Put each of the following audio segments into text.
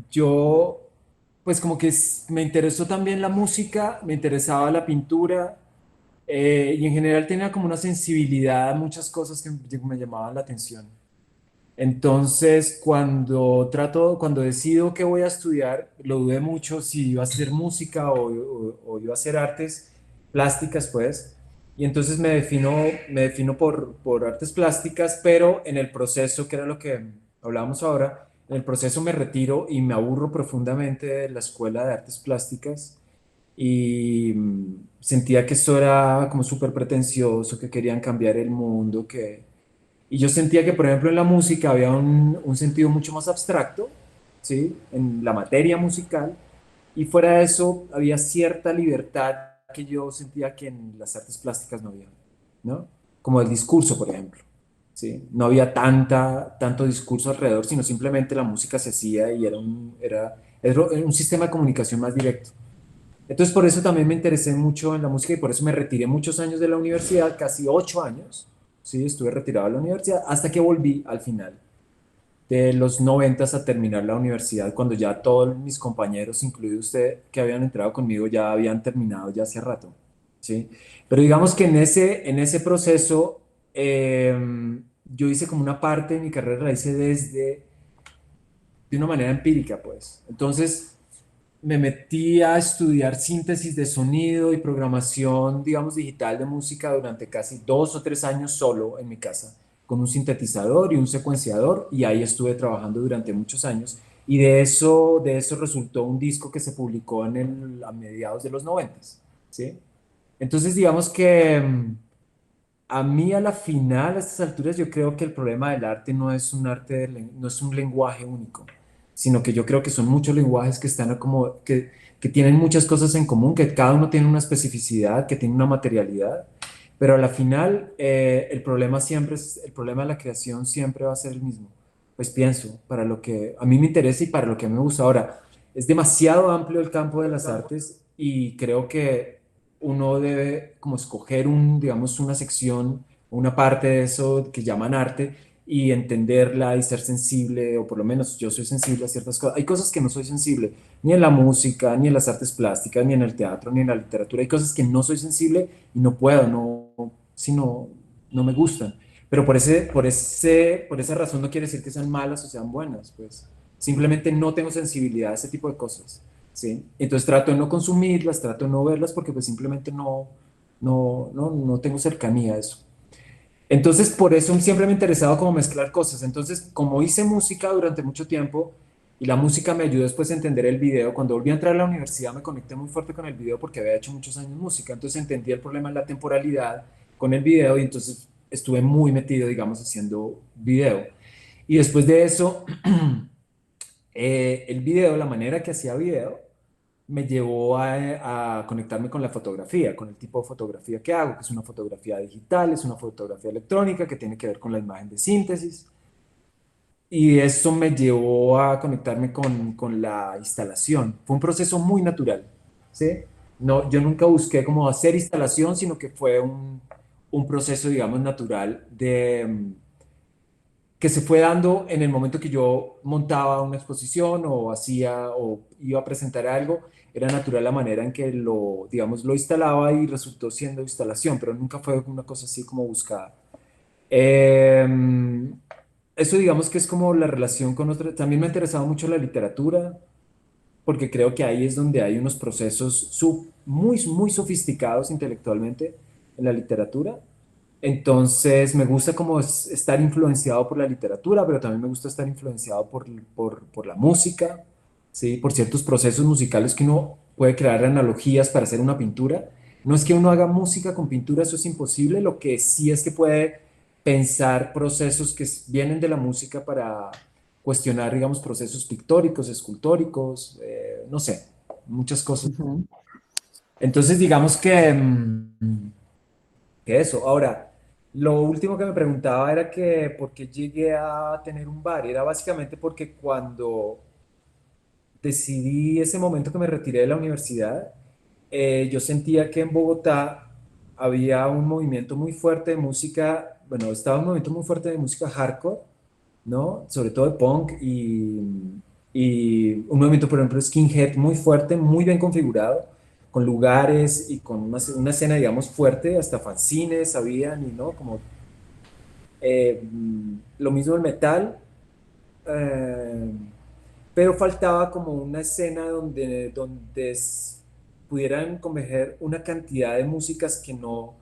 yo, pues como que me interesó también la música, me interesaba la pintura, y en general tenía como una sensibilidad a muchas cosas que me llamaban la atención. Entonces, cuando decido qué voy a estudiar, lo dudé mucho si iba a hacer música o iba a hacer artes plásticas, pues. Y entonces me defino por artes plásticas, pero en el proceso, que era lo que hablábamos ahora, en el proceso me retiro y me aburro profundamente de la escuela de artes plásticas y sentía que esto era como súper pretencioso, que querían cambiar el mundo, y yo sentía que, por ejemplo, en la música había un sentido mucho más abstracto, ¿sí? En la materia musical, y fuera de eso había cierta libertad que yo sentía que en las artes plásticas no había, ¿no? Como el discurso, por ejemplo, ¿sí? No había tanto discurso alrededor, sino simplemente la música se hacía y era un sistema de comunicación más directo. Entonces, por eso también me interesé mucho en la música y por eso me retiré muchos años de la universidad, casi 8 años. Sí, estuve retirado de la universidad hasta que volví al final de los 90 a terminar la universidad, cuando ya todos mis compañeros, incluido usted, que habían entrado conmigo, ya habían terminado ya hace rato. Sí, pero digamos que en ese proceso yo hice como una parte de mi carrera, la hice de una manera empírica, pues. Entonces, me metí a estudiar síntesis de sonido y programación, digamos, digital de música durante casi 2 o 3 años solo en mi casa, con un sintetizador y un secuenciador, y ahí estuve trabajando durante muchos años. Y de eso resultó un disco que se publicó a mediados de los 90, ¿sí? Entonces, digamos que a mí a la final, a estas alturas, yo creo que el problema del arte no es un no es un lenguaje único, sino que yo creo que son muchos lenguajes que están como, que tienen muchas cosas en común, que cada uno tiene una especificidad, que tiene una materialidad, pero a la final el problema de la creación siempre va a ser el mismo. Pues pienso, para lo que a mí me interesa y para lo que a mí me gusta. Ahora, es demasiado amplio el campo de las artes y creo que uno debe como escoger digamos, una sección, una parte de eso que llaman arte y entenderla y ser sensible, o por lo menos yo soy sensible a ciertas cosas. Hay cosas que no soy sensible, ni en la música, ni en las artes plásticas, ni en el teatro, ni en la literatura. Hay cosas que no soy sensible y no puedo, si no me gustan. Pero por esa razón no quiere decir que sean malas o sean buenas, pues simplemente no tengo sensibilidad a ese tipo de cosas. ¿Sí? Entonces trato de no consumirlas, trato de no verlas porque pues simplemente no tengo cercanía a eso. Entonces por eso siempre me ha interesado como mezclar cosas. Entonces como hice música durante mucho tiempo y la música me ayudó después a entender el video, cuando volví a entrar a la universidad me conecté muy fuerte con el video porque había hecho muchos años música. Entonces entendí el problema de la temporalidad con el video y entonces estuve muy metido, digamos, haciendo video. Y después de eso, el video, la manera que hacía video, me llevó a conectarme con la fotografía, con el tipo de fotografía que hago, que es una fotografía digital, es una fotografía electrónica que tiene que ver con la imagen de síntesis. Y eso me llevó a conectarme con la instalación. Fue un proceso muy natural, ¿sí? No, yo nunca busqué como hacer instalación, sino que fue un proceso, digamos, natural que se fue dando en el momento que yo montaba una exposición o hacía o iba a presentar algo, era natural la manera en que digamos, lo instalaba y resultó siendo instalación, pero nunca fue una cosa así como buscada. Eh, Eso digamos que es como la relación con otra. También me ha interesado mucho la literatura, porque creo que ahí es donde hay unos procesos muy, muy sofisticados intelectualmente en la literatura. Entonces, me gusta como estar influenciado por la literatura, pero también me gusta estar influenciado por la música, ¿sí? Por ciertos procesos musicales que uno puede crear analogías para hacer una pintura. No es que uno haga música con pintura, eso es imposible. Lo que sí es que puede pensar procesos que vienen de la música para cuestionar, digamos, procesos pictóricos, escultóricos, no sé, muchas cosas. Ujú. Entonces, digamos que eso. Ahora, lo último que me preguntaba era que por qué llegué a tener un bar. Era básicamente porque cuando decidí ese momento que me retiré de la universidad, yo sentía que en Bogotá había un movimiento muy fuerte de música, bueno, estaba un movimiento muy fuerte de música hardcore, ¿no? Sobre todo de punk y un movimiento, por ejemplo, skinhead muy fuerte, muy bien configurado, con lugares y con una escena, digamos, fuerte, hasta fanzines habían, y no, como lo mismo el metal, eh, pero faltaba como una escena donde pudieran converger una cantidad de músicas que no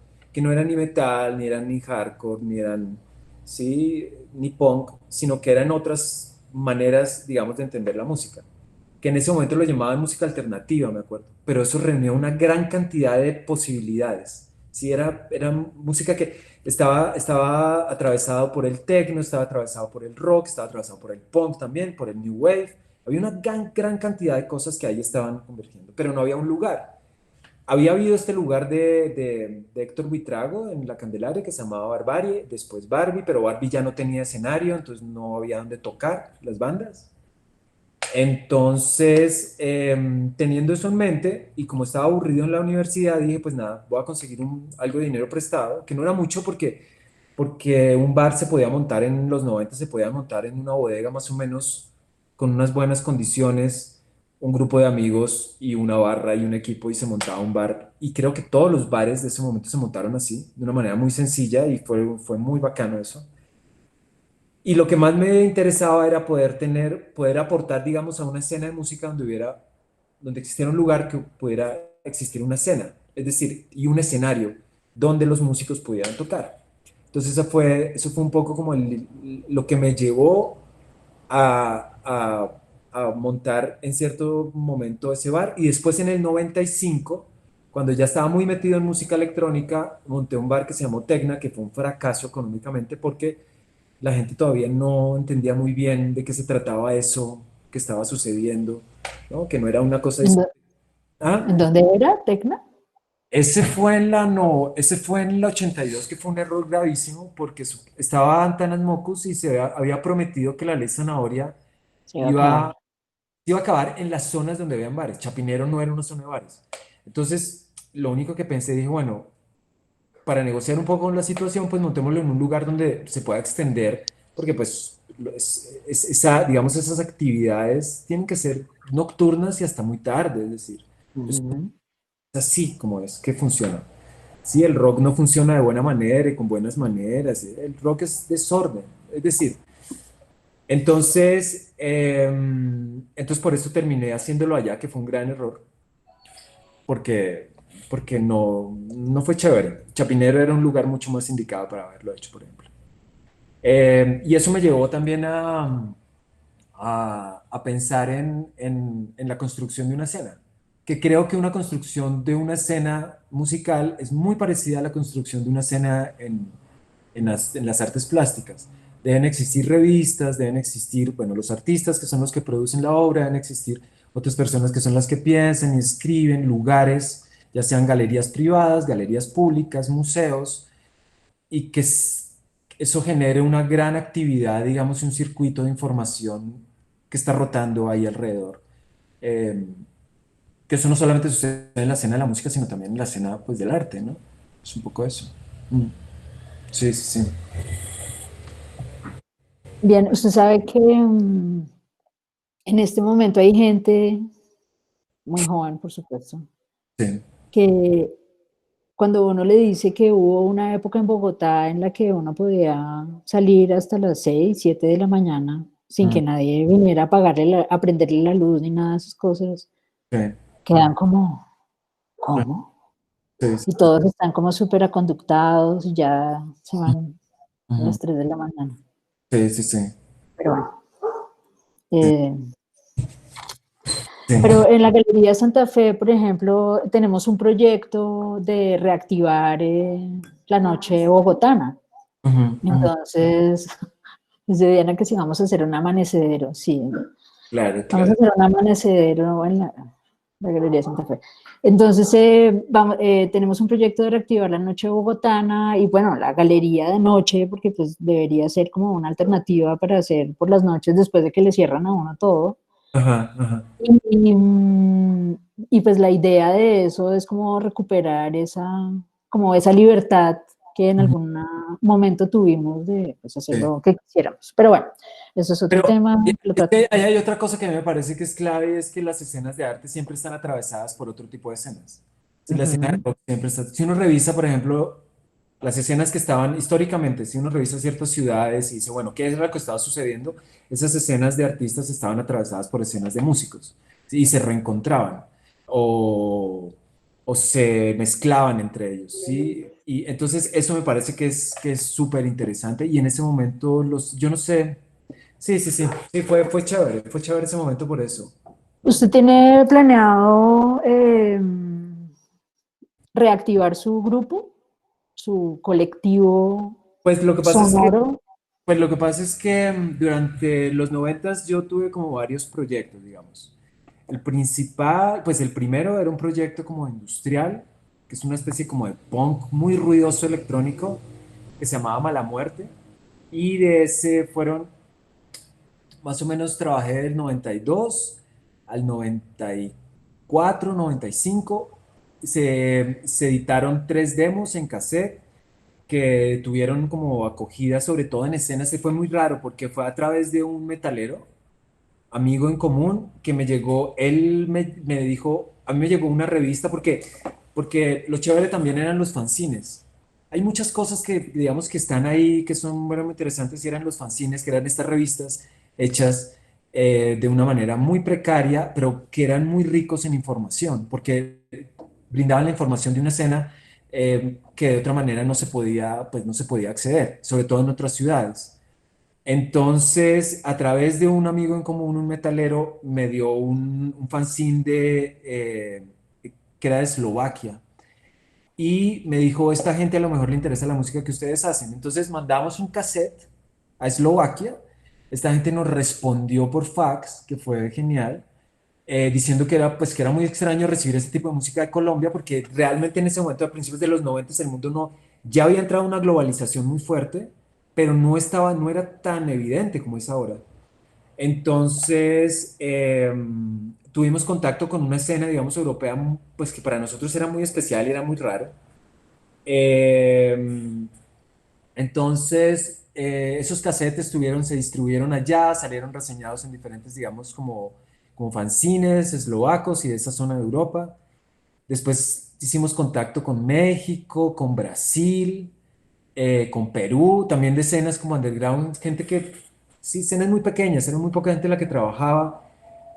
eran ni metal, ni eran ni hardcore, ni eran, sí, ni punk, sino que eran otras maneras, digamos, de entender la música, que en ese momento lo llamaban música alternativa, me acuerdo, pero eso reunía una gran cantidad de posibilidades. Sí, era música que estaba atravesado por el techno, estaba atravesado por el rock, estaba atravesado por el punk también, por el new wave. Había una gran cantidad de cosas que ahí estaban convergiendo, pero no había un lugar. Había habido este lugar de Héctor Buitrago en la Candelaria que se llamaba Barbarie, después Barbie, pero Barbie ya no tenía escenario, entonces no había donde tocar las bandas. Entonces, teniendo eso en mente y como estaba aburrido en la universidad, dije, pues nada, voy a conseguir algo de dinero prestado, que no era mucho porque un bar se podía montar en los 90, se podía montar en una bodega más o menos con unas buenas condiciones, un grupo de amigos y una barra y un equipo y se montaba un bar. Y creo que todos los bares de ese momento se montaron así, de una manera muy sencilla y fue muy bacano eso. Y lo que más me interesaba era poder aportar, digamos, a una escena de música donde existiera un lugar que pudiera existir una escena, es decir, y un escenario donde los músicos pudieran tocar. Entonces eso fue un poco como lo que me llevó a montar en cierto momento ese bar. Y después en el 95, cuando ya estaba muy metido en música electrónica, monté un bar que se llamó Tecna, que fue un fracaso económicamente porque la gente todavía no entendía muy bien de qué se trataba eso que estaba sucediendo, ¿no? Que no era una cosa... ¿En, Ah, en dónde era, Tecna? ese fue en el 82, que fue un error gravísimo porque estaba Antanas Mocus y se había prometido que la ley zanahoria Se iba a acabar. iba, iba a acabar en las zonas donde habían bares. Chapinero no era una zona de bares. Entonces, lo único que pensé, dije, bueno, para negociar un poco la situación, pues montémoslo en un lugar donde se pueda extender, porque pues digamos, esas actividades tienen que ser nocturnas y hasta muy tarde, es decir, es Ujú. así como es que funciona. Sí, el rock no funciona de buena manera y con buenas maneras, el rock es desorden, es decir, entonces por eso terminé haciéndolo allá, que fue un gran error, porque, porque no fue chévere. Chapinero era un lugar mucho más indicado para haberlo hecho, por ejemplo. Y eso me llevó también a pensar en la construcción de una escena, que creo que una construcción de una escena musical es muy parecida a la construcción de una escena en las artes plásticas. Deben existir revistas, deben existir, bueno, los artistas que son los que producen la obra, deben existir otras personas que son las que piensan y escriben, lugares, ya sean galerías privadas, galerías públicas, museos, y eso genere una gran actividad, digamos, un circuito de información que está rotando ahí alrededor. Eh, que eso no solamente sucede en la escena de la música, sino también en la escena, pues, del arte, ¿no? Es un poco eso. Mm. Sí, sí, sí. Bien, usted sabe que en este momento hay gente muy joven, por supuesto, Sí. que cuando uno le dice que hubo una época en Bogotá en la que uno podía salir hasta las 6, 7 de la mañana sin Mm. que nadie viniera a a prenderle la luz ni nada de esas cosas, Sí. quedan como, ¿cómo? Sí, Y sí, todos están como súper aconductados y ya se sí. van a Ujú. las 3 de la mañana. Sí, sí, sí. Pero bueno, Sí, eh, sí. pero en la Galería Santa Fe, por ejemplo, tenemos un proyecto de reactivar la noche bogotana. Ujú, ujú. Entonces, dice Diana que si vamos a hacer un amanecedero, sí, Claro, vamos a claro. hacer un amanecedero en la Galería Santa Fe. Entonces, tenemos un proyecto de reactivar la noche bogotana y bueno, la galería de noche, porque pues debería ser como una alternativa para hacer por las noches después de que le cierran a uno todo. Ajá, ajá. Y, y pues la idea de eso es como recuperar como esa libertad que en Ujú. algún momento tuvimos de pues, hacer Sí. lo que quisiéramos. Pero bueno, eso es otro Pero tema que lo es que tratamos. ahí hay otra cosa que a mí me parece que es clave y es que las escenas de arte siempre están atravesadas por otro tipo de escenas. Si la escena de Ujú. rock siempre está, si uno revisa, por ejemplo, las escenas que estaban históricamente, si uno revisa ciertas ciudades y dice, bueno, ¿qué es lo que estaba sucediendo? Esas escenas de artistas estaban atravesadas por escenas de músicos, ¿sí? Y se reencontraban o, o se mezclaban entre ellos, ¿sí? Y entonces eso me parece que es súper interesante y en ese momento yo no sé. Sí, sí, sí, sí, fue chévere ese momento por eso. ¿Usted tiene planeado reactivar su grupo, su colectivo Pues lo que pasa es que, sonoro? pues lo que pasa es que durante los noventas yo tuve como varios proyectos, digamos. El principal, pues el primero era un proyecto como industrial, que es una especie como de punk muy ruidoso electrónico, que se llamaba Mala Muerte. Y de ese fueron, más o menos trabajé del 92 al 94, 95. Se editaron 3 demos en cassette que tuvieron como acogida, sobre todo en escenas. Se fue muy raro porque fue a través de un metalero, amigo en común, que me llegó, él me dijo, a mí me llegó una revista porque lo chévere también eran los fanzines. Hay muchas cosas que, digamos, que están ahí, que son muy interesantes, y eran los fanzines, que eran estas revistas hechas de una manera muy precaria, pero que eran muy ricos en información, porque brindaban la información de una escena que de otra manera no se podía, pues no se podía acceder, sobre todo en otras ciudades. Entonces, a través de un amigo en común, un metalero, me dio un fanzine que era de Eslovaquia y me dijo, esta gente a lo mejor le interesa la música que ustedes hacen. Entonces mandamos un cassette a Eslovaquia, esta gente nos respondió por fax, que fue genial, diciendo que era, pues, que era muy extraño recibir este tipo de música de Colombia, porque realmente en ese momento, a principios de los 90, el mundo no, ya había entrado una globalización muy fuerte, pero no era tan evidente como es ahora. Entonces, tuvimos contacto con una escena, digamos, europea, pues que para nosotros era muy especial y era muy raro. Eh, entonces, esos cassettes se distribuyeron allá, salieron reseñados en diferentes, digamos, como fanzines eslovacos y de esa zona de Europa. Después hicimos contacto con México, con Brasil, con Perú, también de escenas como underground, gente que, sí, escenas muy pequeñas, era muy poca gente la que trabajaba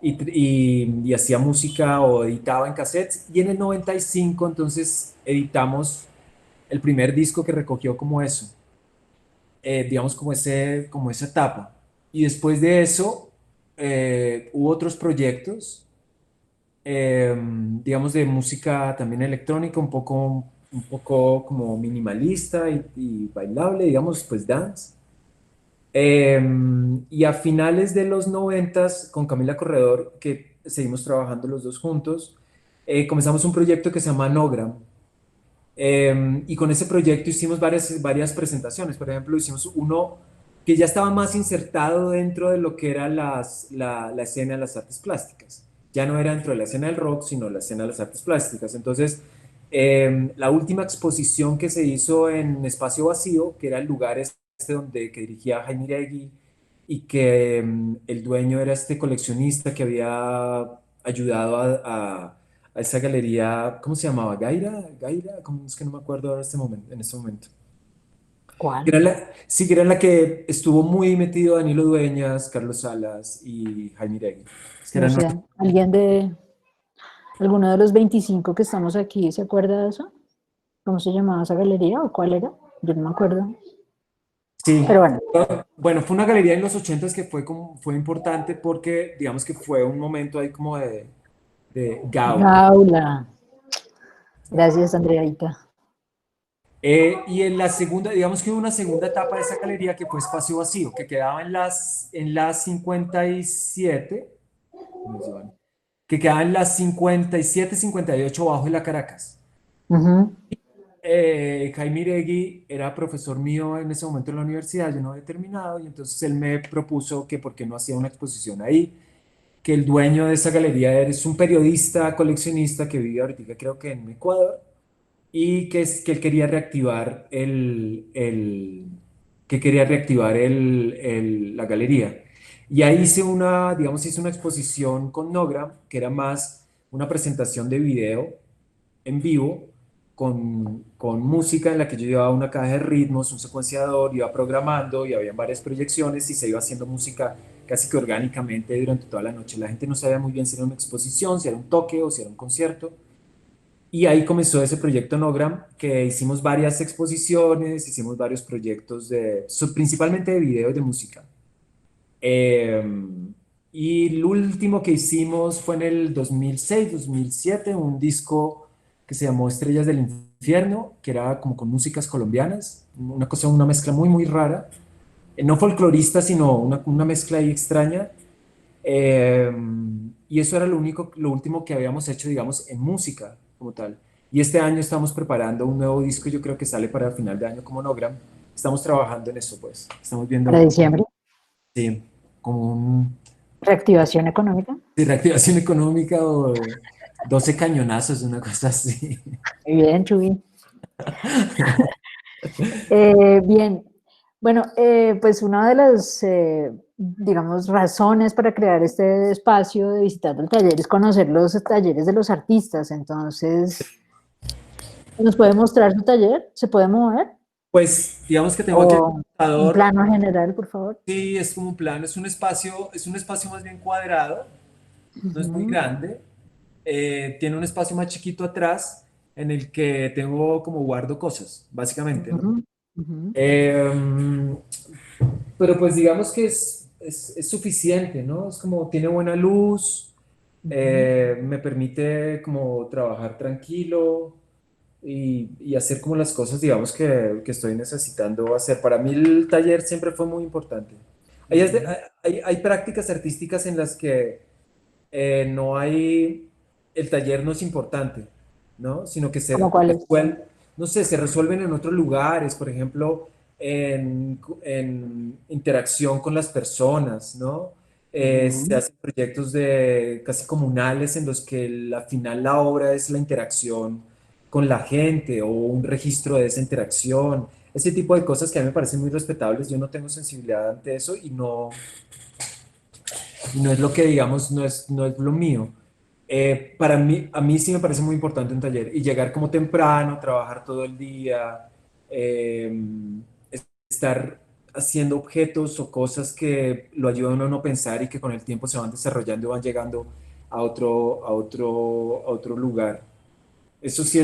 y hacía música o editaba en cassettes. Y en el 95 entonces editamos el primer disco que recogió como eso, digamos como esa etapa. Y después de eso hubo otros proyectos, digamos de música también electrónica, un poco como minimalista y bailable, digamos, pues dance. Y a finales de los 90 con Camila Corredor, que seguimos trabajando los dos juntos, comenzamos un proyecto que se llama Nogram. Y con ese proyecto hicimos varias presentaciones. Por ejemplo, hicimos uno que ya estaba más insertado dentro de lo que era la escena de las artes plásticas. Ya no era dentro de la escena del rock, sino la escena de las artes plásticas. Entonces, la última exposición que se hizo en Espacio Vacío, que era el lugar que dirigía Jaime Iregui y que el dueño era este coleccionista que había ayudado a esa galería, ¿cómo se llamaba? Gaira, ¿cómo es que no me acuerdo ahora en este momento? Que ¿Cuál? era sí, que era la que estuvo muy metido Danilo Dueñas, Carlos Salas y Jaime Iregui. Es que No eran sé, ¿alguien de alguno de los 25 que estamos aquí se acuerda de eso? ¿Cómo se llamaba esa galería o cuál era? Yo no me acuerdo. sí. Pero bueno, Bueno, fue una galería en los 80 que fue importante porque digamos que fue un momento ahí como de Gaula. Gaula. Gracias, Andreita. Y en la segunda, digamos que hubo una segunda etapa de esa galería que fue Espacio Vacío, que quedaba en las 57, ¿cómo se llaman? Que quedaba en las 57, 58 bajo de la Caracas. Ujú. Jaime Iregui era profesor mío en ese momento en la universidad, yo no había terminado, y entonces él me propuso que por qué no hacía una exposición ahí, que el dueño de esa galería es un periodista coleccionista que vive ahorita creo que en Ecuador, y que él quería reactivar que quería reactivar la galería. Y ahí digamos, hice una exposición con Nogram, que era más una presentación de video en vivo con música en la que yo llevaba una caja de ritmos, un secuenciador, iba programando y había varias proyecciones y se iba haciendo música casi que orgánicamente durante toda la noche. La gente no sabía muy bien si era una exposición, si era un toque o si era un concierto. Y ahí comenzó ese proyecto Nogram, que hicimos varias exposiciones, hicimos varios proyectos principalmente de video y de música. Eh, y el último que hicimos fue en el 2006, 2007, un disco que se llamó Estrellas del Infierno, que era como con músicas colombianas, una cosa, una mezcla muy, muy rara. No folclorista, sino una mezcla ahí extraña. Eh, y eso era lo último que habíamos hecho, digamos, en música como tal. Y este año estamos preparando un nuevo disco, yo creo que sale para el final de año como Nogram. Estamos trabajando en eso, pues. Estamos para viendo, diciembre. sí, como un Reactivación económica. de reactivación económica o 12 cañonazos, una cosa así. Muy bien, Chuy. Bien, bueno, pues una de las, digamos, razones para crear este espacio de visitar el taller es conocer los talleres de los artistas. Entonces, ¿nos puede mostrar su taller? ¿Se puede mover? Pues digamos que tengo aquí el O un computador. plano general, por favor. Sí, es como un plano, es un espacio más bien cuadrado, no es muy Ujú, grande. Tiene un espacio más chiquito atrás en el que tengo como guardo cosas, básicamente, ¿no? ujú, ujú, Em, pero pues digamos que es suficiente, ¿no? Es como tiene buena luz, ujú. me permite como trabajar tranquilo y hacer como las cosas, digamos, que estoy necesitando hacer. Para mí el taller siempre fue muy importante. Bien. Hay prácticas artísticas en las que no hay, el taller no es importante, ¿no? Sino que ¿Cómo cuáles? no sé, se resuelven en otros lugares, por ejemplo, en interacción con las personas, ¿no? Se Ujú. hacen proyectos de casi comunales en los que al final la obra es la interacción con la gente o un registro de esa interacción. Ese tipo de cosas que a mí me parecen muy respetables. Yo no tengo sensibilidad ante eso y no es lo que digamos, no es lo mío. Para mí, a mí sí me parece muy importante un taller y llegar como temprano, trabajar todo el día, eh, estar haciendo objetos o cosas que lo ayudan a uno a pensar y que con el tiempo se van desarrollando y van llegando a otro lugar. Eso sí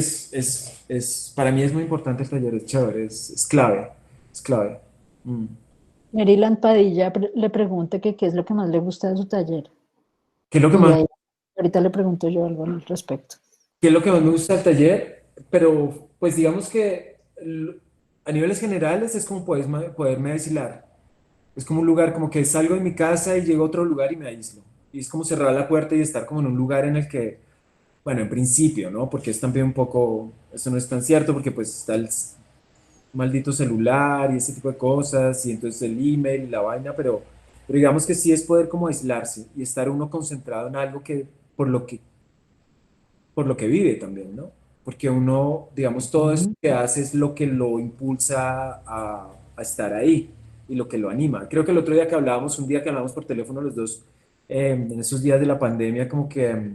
para mí es muy importante el taller, es chévere, es clave, es clave. Mm. Maryland Padilla le pregunta que qué es lo que más le gusta de su taller. ¿Qué es lo que Y más ahí, ahorita le pregunto yo algo al respecto. ¿Qué es lo que más me gusta del taller? Pero pues digamos que a niveles generales es como poderme aislar. Es como un lugar como que salgo de mi casa y llego a otro lugar y me aíslo. Y es como cerrar la puerta y estar como en un lugar en el que, bueno, en principio, ¿no? Porque es también un poco, eso no es tan cierto porque pues está el maldito celular y ese tipo de cosas y entonces el email y la vaina, pero digamos que sí es poder como aislarse y estar uno concentrado en algo que, por lo que por lo que vive también, ¿no? Porque uno, digamos, todo eso Ujú. que hace es lo que lo impulsa a estar ahí y lo que lo anima. Creo que el otro día que hablábamos, un día que hablábamos por teléfono los dos, en esos días de la pandemia, como que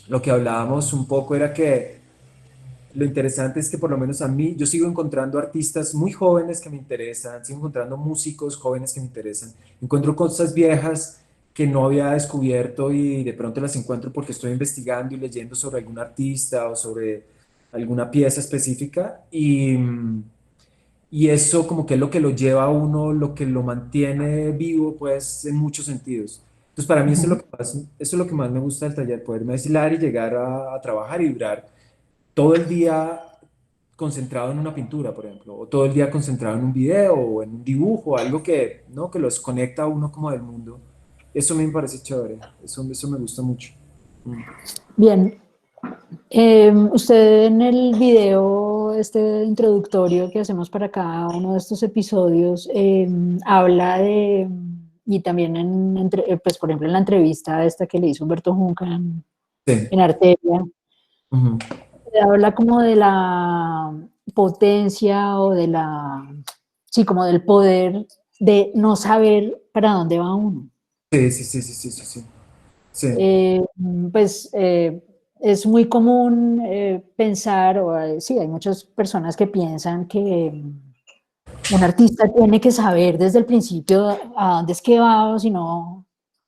lo que hablábamos un poco era que lo interesante es que por lo menos a mí, yo sigo encontrando artistas muy jóvenes que me interesan, sigo encontrando músicos jóvenes que me interesan, encuentro cosas viejas que no había descubierto y de pronto las encuentro porque estoy investigando y leyendo sobre algún artista o sobre alguna pieza específica y eso como que es lo que lo lleva a uno, lo que lo mantiene vivo, pues en muchos sentidos. Entonces para mí Ujú. eso es lo que más me gusta del taller, poderme aislar y llegar a trabajar y durar todo el día concentrado en una pintura, por ejemplo, o todo el día concentrado en un video o en un dibujo, algo que, ¿no? Que los conecta a uno como del mundo. Eso a mí me parece chévere, eso me gusta mucho. Mm. Bien, usted en el video este introductorio que hacemos para cada uno de estos episodios habla de, y también pues por ejemplo en la entrevista esta que le hizo Humberto Junca Sí. en Arteria, Ujú. se habla como de la potencia o de la, sí, como del poder de no saber para dónde va uno. Sí, sí, sí, sí, sí, sí, sí. Sí. Eh, pues es muy común pensar, o sí, hay muchas personas que piensan que un artista tiene que saber desde el principio a dónde es que va, o si Ujú.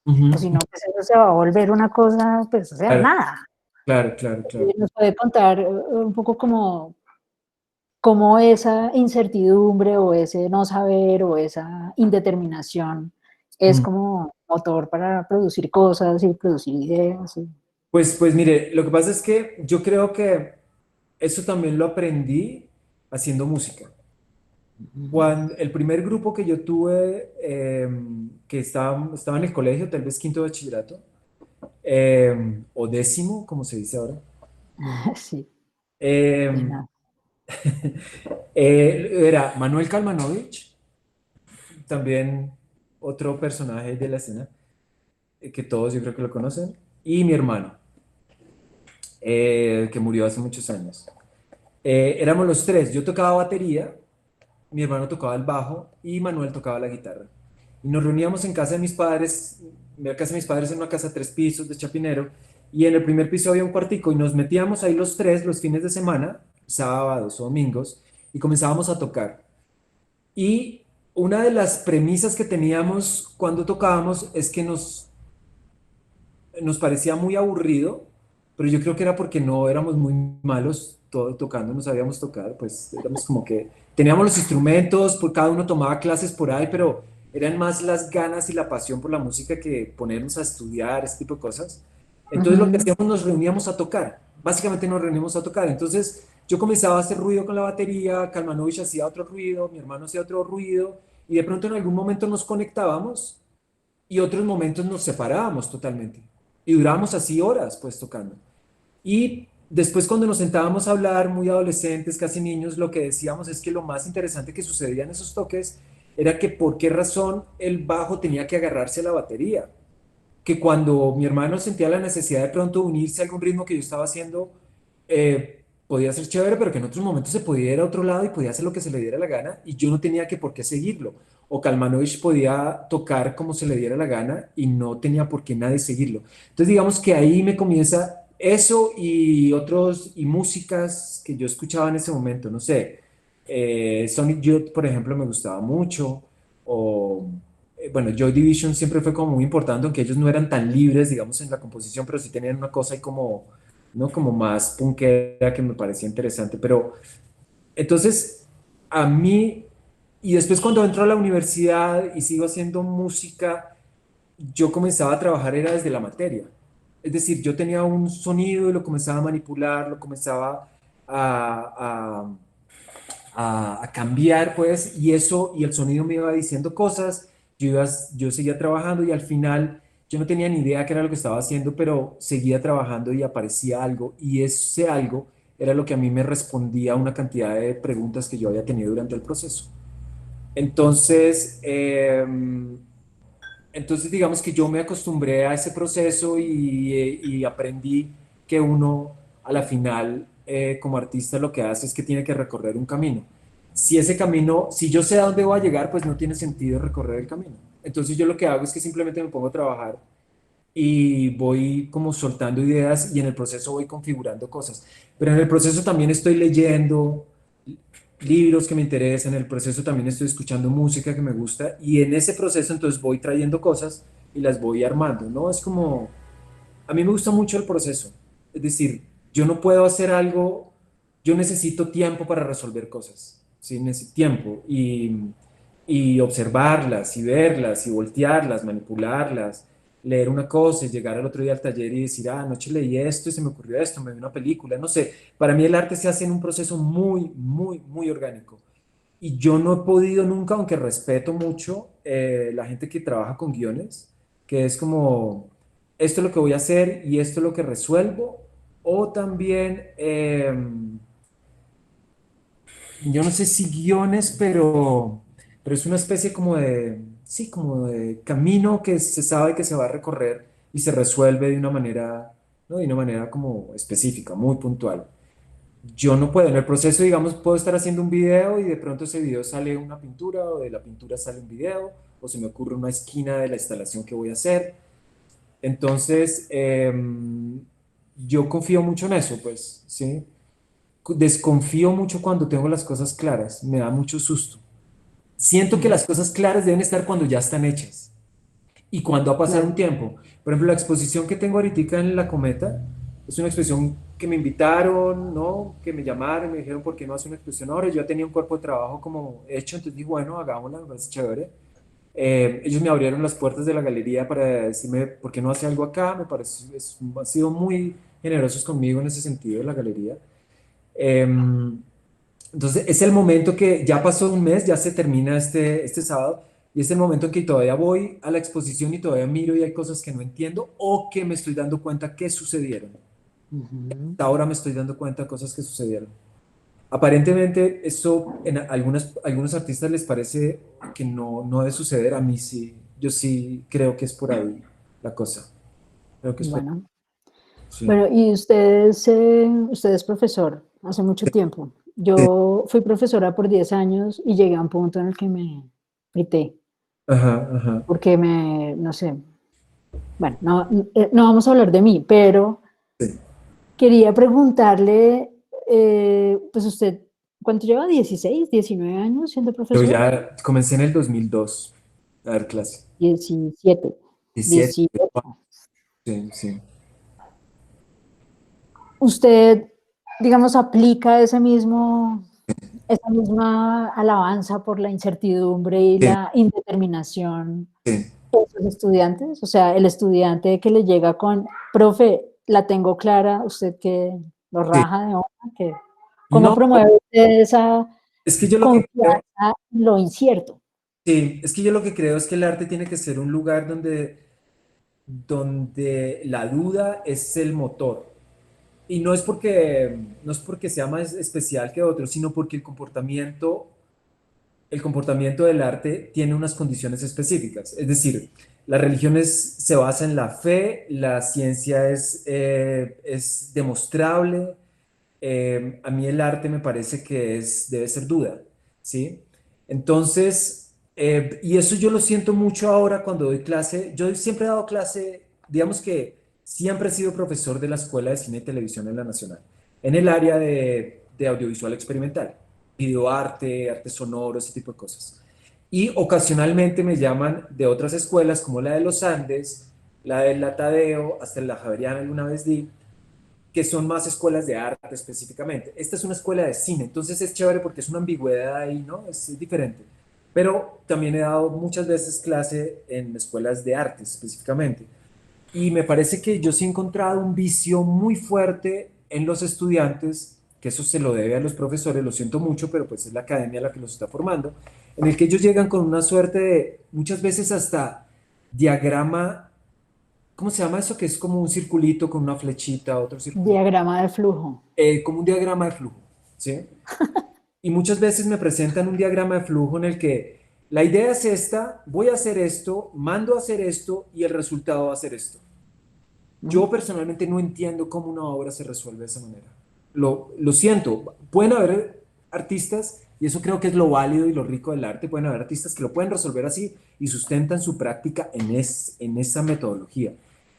no, pues eso se va a volver una cosa, pues, o sea, Claro, nada. claro, claro, claro. ¿Nos puede contar un poco como esa incertidumbre o ese no saber o esa indeterminación es Mm. como motor para producir cosas y producir ideas? Pues mire, lo que pasa es que yo creo que eso también lo aprendí haciendo música. Cuando el primer grupo que yo tuve, que estaba en el colegio, tal vez quinto de bachillerato, o décimo, como se dice ahora, Sí, de eh, nada. era Manuel Kalmanovich, también otro personaje de la escena, que todos yo creo que lo conocen, y mi hermano, que murió hace muchos años. Éramos los tres, yo tocaba batería, mi hermano tocaba el bajo y Manuel tocaba la guitarra. Y nos reuníamos en casa de mis padres, la casa de mis padres en una casa 3 pisos de Chapinero, y en el primer piso había un cuartico y nos metíamos ahí los tres los fines de semana, sábados o domingos, y comenzábamos a tocar. Y una de las premisas que teníamos cuando tocábamos es que nos parecía muy aburrido, pero yo creo que era porque no éramos muy malos todo tocando, no sabíamos tocar, pues éramos como que teníamos los instrumentos, por cada uno tomaba clases por ahí, pero eran más las ganas y la pasión por la música que ponernos a estudiar, ese tipo de cosas. Entonces lo que Ujú, hacíamos, nos reuníamos a tocar, básicamente nos reuníamos a tocar. Entonces yo comenzaba a hacer ruido con la batería, Kalmanovich hacía otro ruido, mi hermano hacía otro ruido, y de pronto en algún momento nos conectábamos y otros momentos nos separábamos totalmente. Y durábamos así horas, pues tocando. Y después cuando nos sentábamos a hablar, muy adolescentes, casi niños, lo que decíamos es que lo más interesante que sucedía en esos toques era que por qué razón el bajo tenía que agarrarse a la batería. Que cuando mi hermano sentía la necesidad de pronto unirse a algún ritmo que yo estaba haciendo, podía ser chévere, pero que en otros momentos se podía ir a otro lado y podía hacer lo que se le diera la gana y yo no tenía que por qué seguirlo. O Kalmanovich podía tocar como se le diera la gana y no tenía por qué nadie seguirlo. Entonces digamos que ahí me comienza eso y otros, y músicas que yo escuchaba en ese momento, no sé, Sonic Youth, por ejemplo, me gustaba mucho, o bueno, Joy Division siempre fue como muy importante, aunque ellos no eran tan libres, digamos, en la composición, pero sí tenían una cosa ahí como, ¿no? Como más punkera que me parecía interesante. Pero entonces, a mí, y después cuando entro a la universidad y sigo haciendo música, yo comenzaba a trabajar era desde la materia. Es decir, yo tenía un sonido y lo comenzaba a manipular, lo comenzaba a cambiar, pues, y eso, y el sonido me iba diciendo cosas, yo seguía trabajando y al final yo no tenía ni idea qué era lo que estaba haciendo, pero seguía trabajando y aparecía algo, y ese algo era lo que a mí me respondía a una cantidad de preguntas que yo había tenido durante el proceso. Entonces, entonces digamos que yo me acostumbré a ese proceso y aprendí que uno a la final como artista lo que hace es que tiene que recorrer un camino. Si ese camino, si yo sé a dónde voy a llegar, pues no tiene sentido recorrer el camino. Entonces yo lo que hago es que simplemente me pongo a trabajar y voy como soltando ideas y en el proceso voy configurando cosas. Pero en el proceso también estoy leyendo libros que me interesan, en el proceso también estoy escuchando música que me gusta y en ese proceso entonces voy trayendo cosas y las voy armando, ¿no? Es como, a mí me gusta mucho el proceso, es decir, yo no puedo hacer algo, yo necesito tiempo para resolver cosas, ¿sí? Necesito tiempo y observarlas y verlas y voltearlas, manipularlas, leer una cosa y llegar al otro día al taller y decir, ah, anoche leí esto y se me ocurrió esto, me vi una película, no sé, para mí el arte se hace en un proceso muy, muy, muy orgánico. Y yo no he podido nunca, aunque respeto mucho la gente que trabaja con guiones, que es como, esto es lo que voy a hacer y esto es lo que resuelvo, o también, yo no sé si guiones, pero es una especie como de, sí, como de camino que se sabe que se va a recorrer y se resuelve de una manera, ¿no? De una manera como específica, muy puntual. yo no puedo. En el proceso, digamos, puedo estar haciendo un video y de pronto ese video sale una pintura o de la pintura sale un video o se me ocurre una esquina de la instalación que voy a hacer. Entonces, yo confío mucho en eso, pues, ¿sí? Desconfío mucho cuando tengo las cosas claras, me da mucho susto. Siento que Ujú, las cosas claras deben estar cuando ya están hechas y cuando ha pasado un claro. tiempo. Por ejemplo, la exposición que tengo ahorita en La Cometa es una exposición que me invitaron, ¿no? Que me llamaron, me dijeron, ¿por qué no hace una exposición ahora? Yo ya tenía un cuerpo de trabajo como hecho, entonces dije, bueno, hagámosla, me parece chévere. Ellos me abrieron las puertas de la galería para decirme, ¿por qué no hace algo acá? Me parece, han sido muy generosos conmigo en ese sentido, la galería. Em, entonces, es el momento que ya pasó un mes, ya se termina este sábado, y es el momento en que todavía voy a la exposición y todavía miro y hay cosas que no entiendo o que me estoy dando cuenta que sucedieron. Ujú. Hasta ahora me estoy dando cuenta de cosas que sucedieron. Aparentemente, eso en algunos artistas les parece que no debe suceder. A mí sí, yo sí creo que es por ahí la cosa. Creo que es por Bueno, sí. bueno, y usted es profesor hace mucho tiempo. Sí. Yo fui profesora por 10 años y llegué a un punto en el que me irrité, Ajá, ajá. porque no sé, bueno, no vamos a hablar de mí, pero Sí. quería preguntarle, pues usted, ¿cuánto lleva? 16, 19 años siendo Yo profesor? ya comencé en el 2002 a dar clase. 17, 17. 18. Sí, sí. ¿Usted, digamos, aplica esa misma alabanza por la incertidumbre y Sí, la indeterminación sí, a sus estudiantes? O sea, el estudiante que le llega con, profe, la tengo clara, usted que lo sí. raja de una, que, ¿cómo No, promueve usted esa es que yo lo que creo, confianza en lo incierto? sí, es que yo lo que creo es que el arte tiene que ser un lugar donde la duda es el motor. Y no es porque sea más especial que otro, sino porque el comportamiento del arte tiene unas condiciones específicas. Es decir, la religión se basa en la fe, la ciencia es demostrable. A mí el arte me parece que debe ser duda, ¿sí? Entonces, y eso yo lo siento mucho ahora cuando doy clase. Yo siempre he dado clase, digamos que siempre he sido profesor de la Escuela de Cine y Televisión en la Nacional, en el área de audiovisual experimental, videoarte, arte sonoro, ese tipo de cosas. Y ocasionalmente me llaman de otras escuelas, como la de los Andes, la de la Tadeo, hasta la Javeriana alguna vez di, que son más escuelas de arte específicamente. Esta es una escuela de cine, entonces es chévere porque es una ambigüedad ahí, ¿no? Es diferente. Pero también he dado muchas veces clase en escuelas de arte específicamente. Y me parece que yo sí he encontrado un vicio muy fuerte en los estudiantes, que eso se lo debe a los profesores, lo siento mucho, pero pues es la academia la que los está formando, en el que ellos llegan con una suerte de, muchas veces hasta diagrama. ¿Cómo se llama eso? Que es como un circulito con una flechita, otro circulito, Diagrama de flujo. como un diagrama de flujo, ¿sí? Y muchas veces me presentan un diagrama de flujo en el que la idea es esta, voy a hacer esto, mando a hacer esto y el resultado va a ser esto. ¿No? Yo personalmente no entiendo cómo una obra se resuelve de esa manera. Lo siento, pueden haber artistas, y eso creo que es lo válido y lo rico del arte, pueden haber artistas que lo pueden resolver así y sustentan su práctica en esa metodología.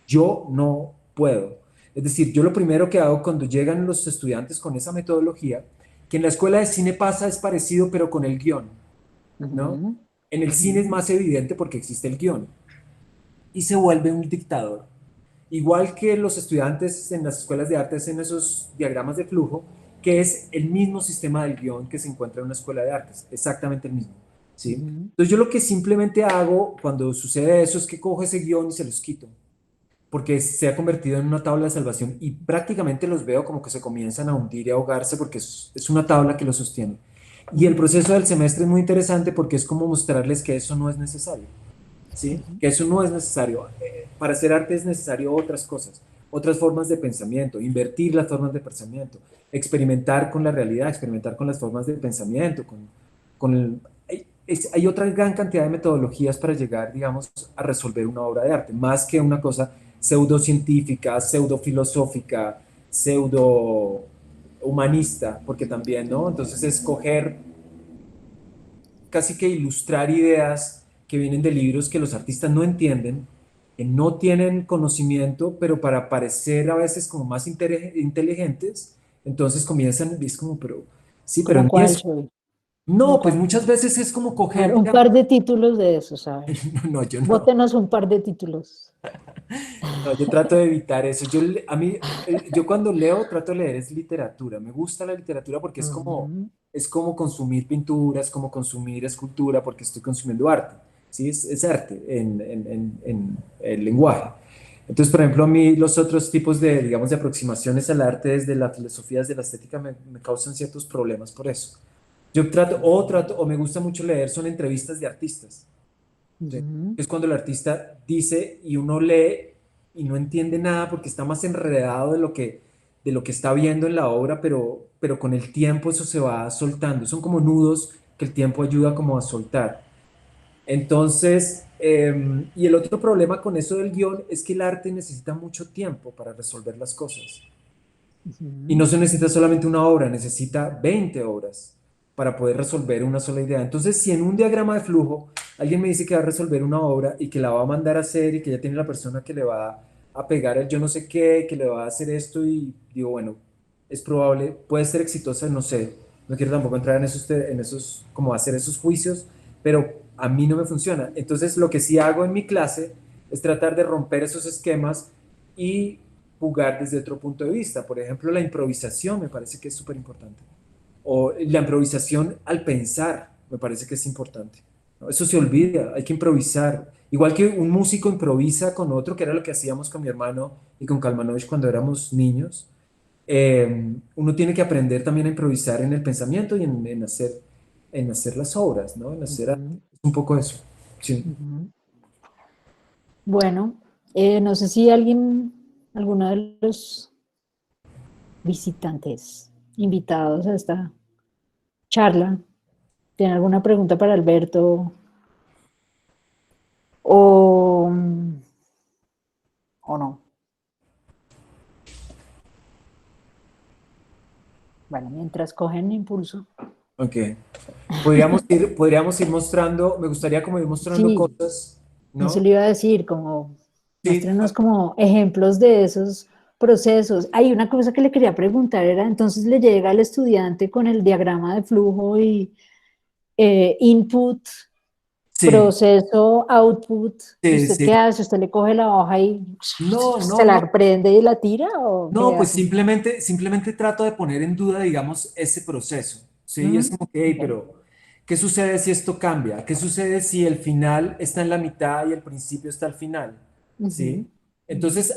Yo no puedo. Es decir, yo lo primero que hago cuando llegan los estudiantes con esa metodología, que en la escuela de cine pasa es parecido, pero con el guión, ¿no? Ujú, En el cine ujú. es más evidente porque existe el guión y se vuelve un dictador. Igual que los estudiantes en las escuelas de arte hacen esos diagramas de flujo, que es el mismo sistema del guión que se encuentra en una escuela de artes, exactamente el mismo, ¿sí? Ujú. Entonces yo lo que simplemente hago cuando sucede eso es que cojo ese guión y se los quito, porque se ha convertido en una tabla de salvación y prácticamente los veo como que se comienzan a hundir y a ahogarse porque es una tabla que los sostiene. Y el Ujú, proceso del semestre es muy interesante porque es como mostrarles que eso no es necesario. ¿Sí? ujú, Que eso no es necesario. Para hacer arte es necesario otras cosas, otras formas de pensamiento, invertir las formas de pensamiento, experimentar con la realidad, experimentar con las formas de pensamiento, hay otra gran cantidad de metodologías para llegar, digamos, a resolver una obra de arte, más que una cosa pseudocientífica, pseudofilosófica, pseudo humanista, porque también, ¿no? Entonces escoger casi que ilustrar ideas que vienen de libros que los artistas no entienden, que no tienen conocimiento, pero para parecer a veces como más inteligentes, entonces comienzan, y es como, pero sí, pero ¿Como ni cuál eso. soy? ¿Como No, pues cuál? muchas veces es como A ver, coger, un par de títulos de esos, a ver. no, yo no. Bótenos un par de títulos. No, yo trato de evitar eso. A mí, yo cuando leo trato de leer es literatura. Me gusta la literatura porque Ujú, es como consumir pintura, es como consumir escultura porque estoy consumiendo arte. ¿Sí? Es arte en el lenguaje. Entonces, por ejemplo, a mí los otros tipos de, digamos, de aproximaciones al arte desde la filosofía, desde la estética, me causan ciertos problemas por eso. Yo o me gusta mucho leer, son entrevistas de artistas. ¿Sí? ujú, Es cuando el artista dice y uno lee y no entiende nada porque está más enredado de lo que está viendo en la obra, pero con el tiempo eso se va soltando. Son como nudos que el tiempo ayuda como a soltar. Entonces, y el otro problema con eso del guión es que el arte necesita mucho tiempo para resolver las cosas. Y ujú. no se necesita solamente una obra, necesita 20 obras para poder resolver una sola idea. Entonces, si en un diagrama de flujo alguien me dice que va a resolver una obra y que la va a mandar a hacer y que ya tiene la persona que le va a pegar el yo no sé qué, que le va a hacer esto y digo, bueno, es probable, puede ser exitosa, no sé, no quiero tampoco entrar en esos, como hacer esos juicios, pero a mí no me funciona. Entonces, lo que sí hago en mi clase es tratar de romper esos esquemas y jugar desde otro punto de vista. Por ejemplo, la improvisación me parece que es súper importante. O la improvisación al pensar me parece que es importante. ¿No? Eso se olvida, hay que improvisar. Igual que un músico improvisa con otro, que era lo que hacíamos con mi hermano y con Kalmanovich cuando éramos niños. Uno tiene que aprender también a improvisar en el pensamiento y en hacer las obras, ¿no? En hacer Ujú, un poco eso. Sí. ujú. Bueno, no sé si alguno de los visitantes invitados a esta charla tiene alguna pregunta para Alberto o, o no. Bueno, mientras cogen impulso. Ok. Podríamos ir mostrando, me gustaría como ir mostrando Sí, cosas, eso ¿no? le iba a decir, como Sí, muéstrenos como ejemplos de esos procesos. Hay una cosa que le quería preguntar, era entonces le llega al estudiante con el diagrama de flujo y input, sí, proceso, output. ¿Y sí, usted qué sí. hace? ¿Usted le coge la hoja y No, se no, no. la prende y la tira o No, qué pues hace? simplemente trato de poner en duda, digamos, ese proceso. Sí, es ¿Mm? como que, hey, Ok. pero ¿qué sucede si esto cambia? ¿Qué sucede si el final está en la mitad y el principio está al final? Ujú, ¿Sí? ujú, Entonces,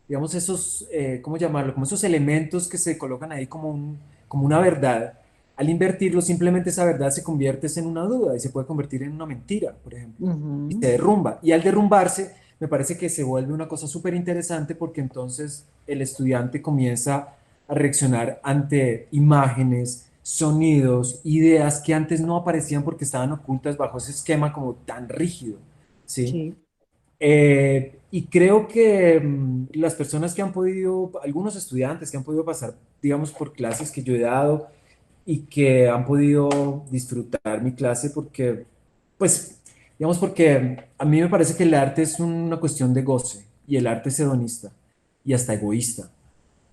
digamos, esos, ¿cómo llamarlo? Como esos elementos que se colocan ahí como una verdad. Al invertirlo, simplemente esa verdad se convierte en una duda y se puede convertir en una mentira, por ejemplo, y ujú, se derrumba. Y al derrumbarse, me parece que se vuelve una cosa súper interesante porque entonces el estudiante comienza a reaccionar ante imágenes, sonidos, ideas que antes no aparecían porque estaban ocultas bajo ese esquema como tan rígido, ¿sí? sí. Y creo que las personas que han podido, algunos estudiantes que han podido pasar, digamos, por clases que yo he dado y que han podido disfrutar mi clase porque, pues, digamos, porque a mí me parece que el arte es una cuestión de goce y el arte es hedonista y hasta egoísta.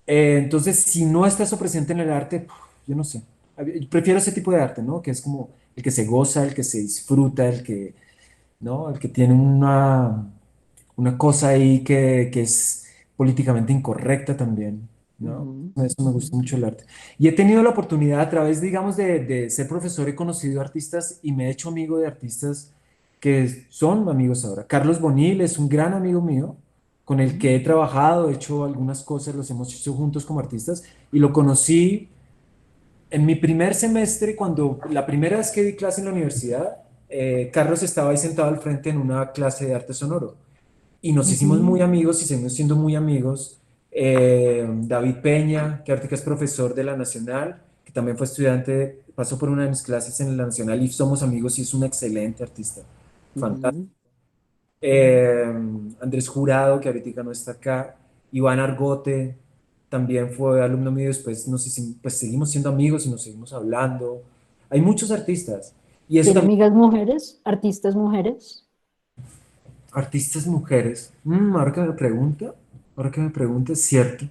Entonces, si no está eso presente en el arte, yo no sé. Prefiero ese tipo de arte, ¿no? Que es como el que se goza, el que se disfruta, ¿no? El que tiene una cosa ahí que es políticamente incorrecta también, ¿no? Ujú, Eso me ujú, gusta mucho el arte. Y he tenido la oportunidad a través, digamos, de ser profesor, he conocido artistas y me he hecho amigo de artistas que son amigos ahora. Carlos Bonil es un gran amigo mío con el ujú, que he trabajado, he hecho algunas cosas, los hemos hecho juntos como artistas y lo conocí en mi primer semestre, cuando la primera vez que di clase en la universidad, Carlos estaba ahí sentado al frente en una clase de arte sonoro y nos hicimos ujú, muy amigos y seguimos siendo muy amigos. David Peña, que ahorita es profesor de la Nacional, que también fue estudiante, pasó por una de mis clases en la Nacional y somos amigos y es un excelente artista, fantástico. ujú, Eh, Andrés Jurado, que ahorita no está acá. Iván Argote también fue alumno mío, después pues seguimos siendo amigos y nos seguimos hablando. Hay muchos artistas y eso ¿Tiene también, amigas mujeres, artistas mujeres? artistas mujeres. Ahora que me pregunta, es cierto.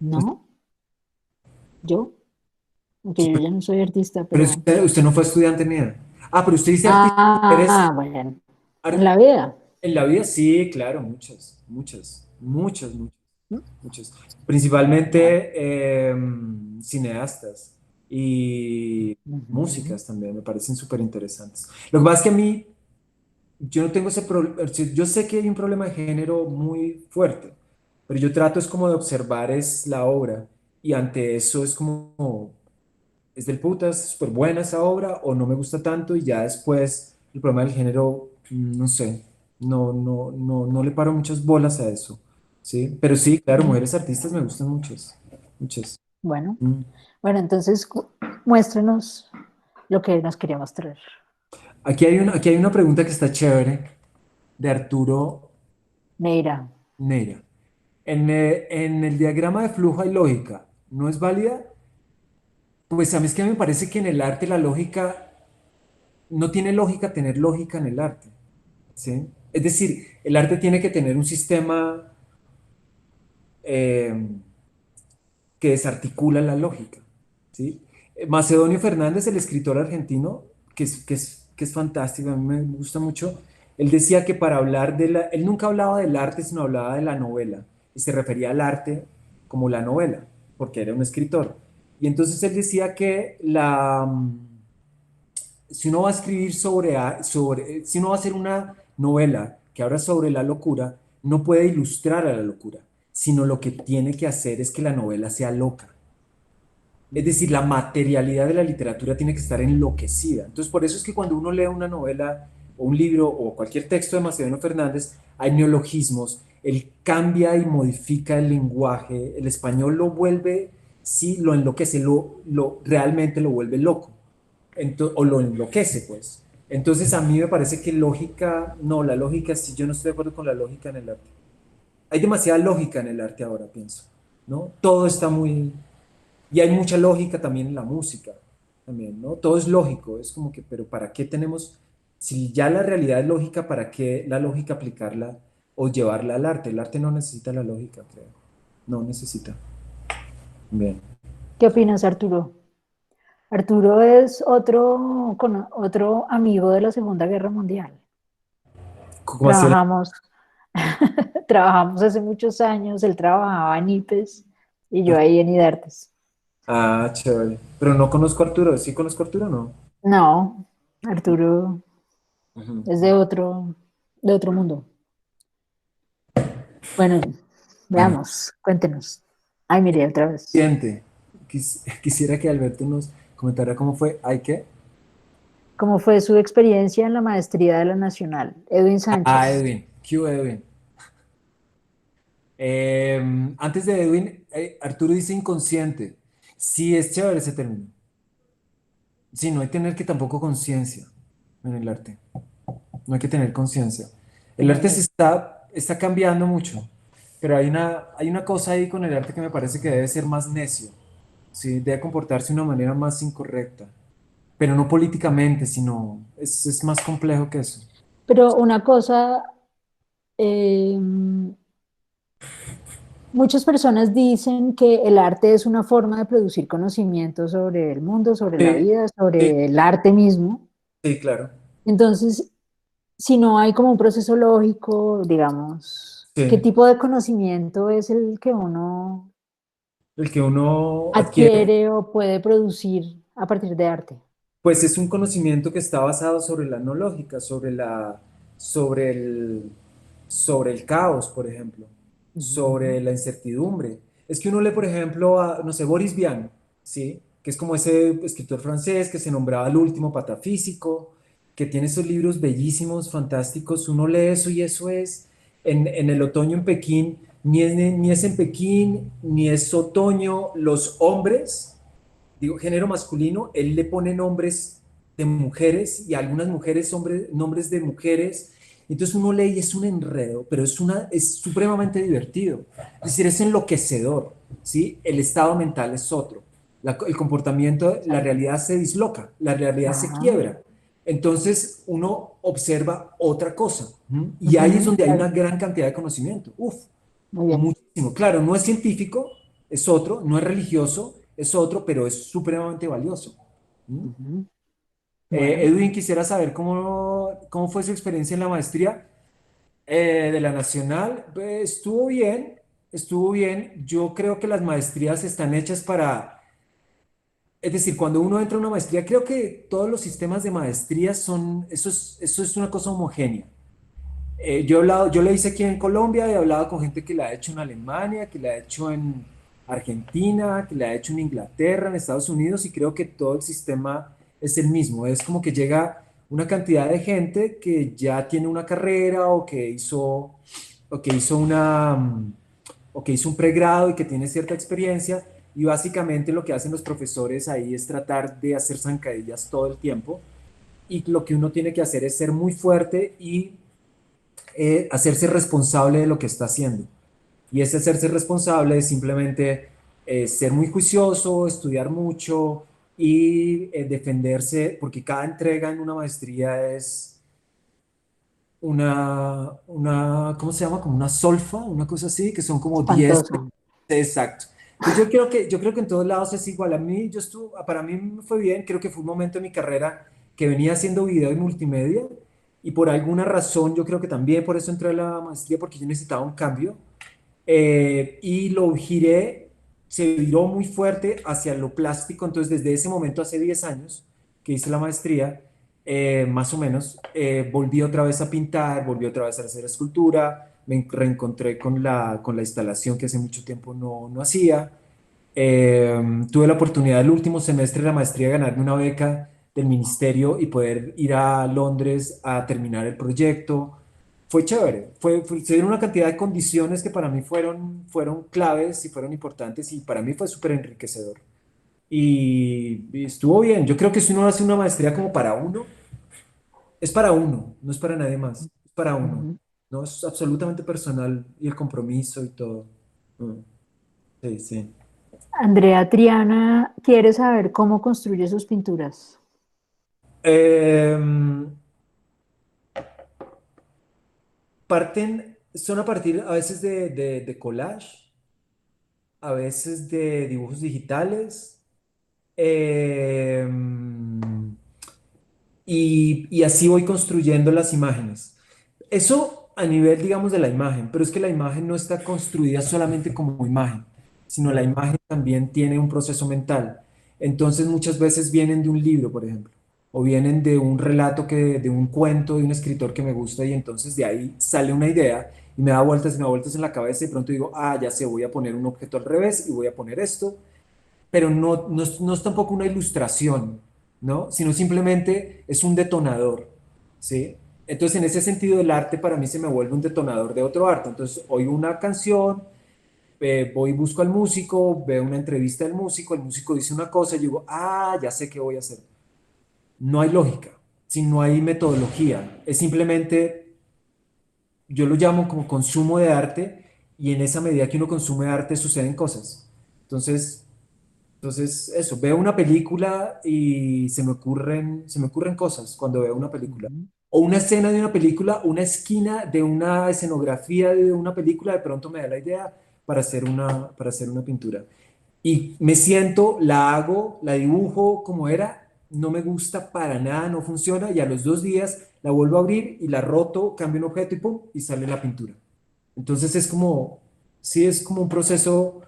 ¿No? ¿Yo? Aunque yo ya no soy artista, Pero pero... usted no fue estudiante ni nada. Ah, pero usted dice artistas mujeres Ah, bueno. En la vida. en la vida, sí, claro, muchas. Principalmente cineastas y Ujú. músicas también me parecen súper interesantes. Lo que pasa es que a mí, yo no tengo ese problema, yo sé que hay un problema de género muy fuerte, pero yo trato es como de observar es la obra y ante eso es como es del putas, es súper buena esa obra o no me gusta tanto y ya después el problema del género, no sé, no le paro muchas bolas a eso, ¿sí? Pero sí, claro, mujeres artistas me gustan muchas. Bueno, Mm. bueno, entonces muéstrenos lo que nos quería mostrar. Aquí hay una pregunta que está chévere de Arturo Neira. Neira. En el diagrama de flujo hay lógica, ¿no es válida? Pues a mí es que me parece que en el arte la lógica, no tiene lógica tener lógica en el arte. ¿Sí? Es decir, el arte tiene que tener un sistema eh, que desarticula la lógica. ¿Sí? Macedonio Fernández, el escritor argentino, que es fantástico, a mí me gusta mucho, él decía que para hablar él nunca hablaba del arte, sino hablaba de la novela, y se refería al arte como la novela, porque era un escritor. Y entonces él decía que si uno va a escribir si uno va a hacer una novela que habla sobre la locura, no puede ilustrar a la locura, sino lo que tiene que hacer es que la novela sea loca. Es decir, la materialidad de la literatura tiene que estar enloquecida. Entonces, por eso es que cuando uno lee una novela o un libro o cualquier texto de Macedonio Fernández, hay neologismos, él cambia y modifica el lenguaje, el español lo vuelve, sí, lo enloquece, realmente lo vuelve loco o lo enloquece, pues. Entonces a mí me parece que lógica, no, la lógica, sí, yo no estoy de acuerdo con la lógica en el arte. Hay demasiada lógica en el arte ahora, pienso, ¿no? Todo está muy... Y hay mucha lógica también en la música, también, ¿no? Todo es lógico, es como que, pero ¿para qué tenemos, si ya la realidad es lógica, ¿para qué la lógica aplicarla o llevarla al arte? El arte no necesita la lógica, creo. No necesita. Bien. ¿Qué opinas, Arturo? Arturo es otro amigo de la Segunda Guerra Mundial. ¿Cómo así? Trabajamos, trabajamos hace muchos años, él trabajaba en IPES y yo ahí en IDARTES. Ah, chévere. Pero no conozco a Arturo. ¿Sí conozco a Arturo o no? No, Arturo Ujú. es de otro mundo. Bueno, Bueno, veamos, cuéntenos. Ay, mire, otra vez. siguiente. Quisiera que Alberto nos comentara cómo fue. ¿Hay qué? ¿Cómo fue su experiencia en la maestría de la Nacional? Edwin Ah, Sánchez. Edwin. ¿Qué hubo, Edwin? Antes de Edwin, Arturo dice inconsciente. Sí, es chévere ese término. Sí, no hay que tener que tampoco conciencia en el arte. No hay que tener conciencia. El arte se está cambiando mucho, pero hay una cosa ahí con el arte que me parece que debe ser más necio. Sí, debe comportarse de una manera más incorrecta, pero no políticamente, sino es más complejo que eso. Pero una cosa, eh, muchas personas dicen que el arte es una forma de producir conocimiento sobre el mundo, sobre la Sí, vida, sí, sobre el arte mismo. sí, claro. Entonces, si no hay como un proceso lógico, digamos, ¿qué Sí. tipo de conocimiento es el que uno El que uno adquiere, adquiere o puede producir a partir de arte? pues es un conocimiento que está basado sobre la no lógica, sobre sobre el caos, por ejemplo, Ujú. sobre la incertidumbre. Es que uno lee, por ejemplo, a, no sé, Boris Vian, ¿sí? Que es como ese escritor francés que se nombraba el último patafísico, que tiene esos libros bellísimos, fantásticos. Uno lee eso y eso es, en el otoño en Pekín, ni es en Pekín, ni es otoño, los hombres digo, género masculino, él le pone nombres de mujeres y a algunas mujeres nombres de mujeres Entonces uno lee y es un enredo, pero es supremamente divertido. Es decir, es enloquecedor, ¿sí? El estado mental es otro. El comportamiento, la Exacto. realidad se disloca, la realidad se Ajá. quiebra. Entonces uno observa otra cosa. ¿M? Y ahí es Ujú, donde hay una claro, gran cantidad de conocimiento. Uf, muy bien. muchísimo. Claro, no es científico, es otro, no es religioso, es otro, pero es supremamente valioso. ¿M? Ujú. Bueno, Edwin, quisiera saber cómo fue su experiencia en la maestría de la Nacional. Estuvo bien, estuvo bien. Yo creo que las maestrías están hechas para, es decir, cuando uno entra a una maestría, creo que todos los sistemas de maestría son, eso es una cosa homogénea. Yo la hice aquí en Colombia, he hablado con gente que la ha hecho en Alemania, que la ha hecho en Argentina, que la ha hecho en Inglaterra, en Estados Unidos, y creo que todo el sistema es el mismo. Es como que llega una cantidad de gente que ya tiene una carrera o que hizo o que hizo un pregrado y que tiene cierta experiencia, y básicamente lo que hacen los profesores ahí es tratar de hacer zancadillas todo el tiempo, y lo que uno tiene que hacer es ser muy fuerte y hacerse responsable de lo que está haciendo. Y ese hacerse responsable es simplemente ser muy juicioso, estudiar mucho y defenderse, porque cada entrega en una maestría es ¿cómo se llama? Como una solfa, una cosa así, que son como 10. espantoso. Exacto. Entonces yo creo que en todos lados es igual. Para mí me fue bien, creo que fue un momento en mi carrera que venía haciendo video y multimedia, y por alguna razón yo creo que también por eso entré a la maestría, porque yo necesitaba un cambio, y lo giré, se viró muy fuerte hacia lo plástico. Entonces desde ese momento, hace 10 años que hice la maestría, más o menos, volví otra vez a pintar, volví otra vez a hacer escultura, me reencontré con con la instalación que hace mucho tiempo no hacía. Tuve la oportunidad el último semestre de la maestría de ganarme una beca del ministerio y poder ir a Londres a terminar el proyecto. Fue chévere, se dieron una cantidad de condiciones que para mí fueron claves y fueron importantes, y para mí fue súper enriquecedor. Y estuvo bien. Yo creo que si uno hace una maestría como para uno, es para uno, no es para nadie más, es para uno. Ujú. No es absolutamente personal, y el compromiso y todo. Mm, sí, sí. Andrea Triana quiere saber cómo construye sus pinturas. Em, son a partir a veces de collage, a veces de dibujos digitales, em, y así voy construyendo las imágenes. Eso a nivel, digamos, de la imagen, pero es que la imagen no está construida solamente como imagen, sino la imagen también tiene un proceso mental. Entonces muchas veces vienen de un libro, por ejemplo, o vienen de un relato, de un cuento de un escritor que me gusta, y entonces de ahí sale una idea y me da vueltas y me da vueltas en la cabeza, y pronto digo, ah, ya sé, voy a poner un objeto al revés y voy a poner esto, pero no es tampoco una ilustración, ¿no? Sino simplemente es un detonador, ¿sí? Entonces, en ese sentido, el arte para mí se me vuelve un detonador de otro arte. Entonces, oigo una canción, voy y busco al músico, veo una entrevista del músico, el músico dice una cosa, y digo, ah, ya sé qué voy a hacer. No hay lógica, si no hay metodología, es simplemente, yo lo llamo como consumo de arte, y en esa medida que uno consume arte suceden cosas. Entonces, eso, veo una película y se me ocurren cosas cuando veo una película. Ujú. O una escena de una película, una esquina de una escenografía de una película, de pronto me da la idea para hacer una pintura. Y me siento, la hago, la dibujo como era, no me gusta para nada, no funciona, y a los 2 días la vuelvo a abrir y la roto, cambio un objeto y pum, y sale la pintura. Entonces es como, sí, es como un proceso.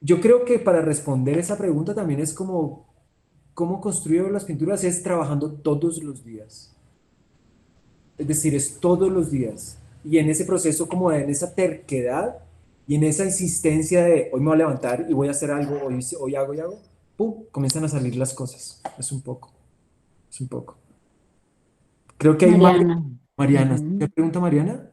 Yo creo que para responder esa pregunta también es como, ¿cómo construyo las pinturas? Es trabajando todos los días. Es decir, es todos los días. Y en ese proceso, como en esa terquedad y en esa insistencia de hoy me voy a levantar y voy a hacer algo, hoy hago y hago, ¡pum! Comienzan a salir las cosas. Es un poco, es un poco. Creo que hay Mariana. Mariana. ¿Qué Ujú. pregunta, Mariana?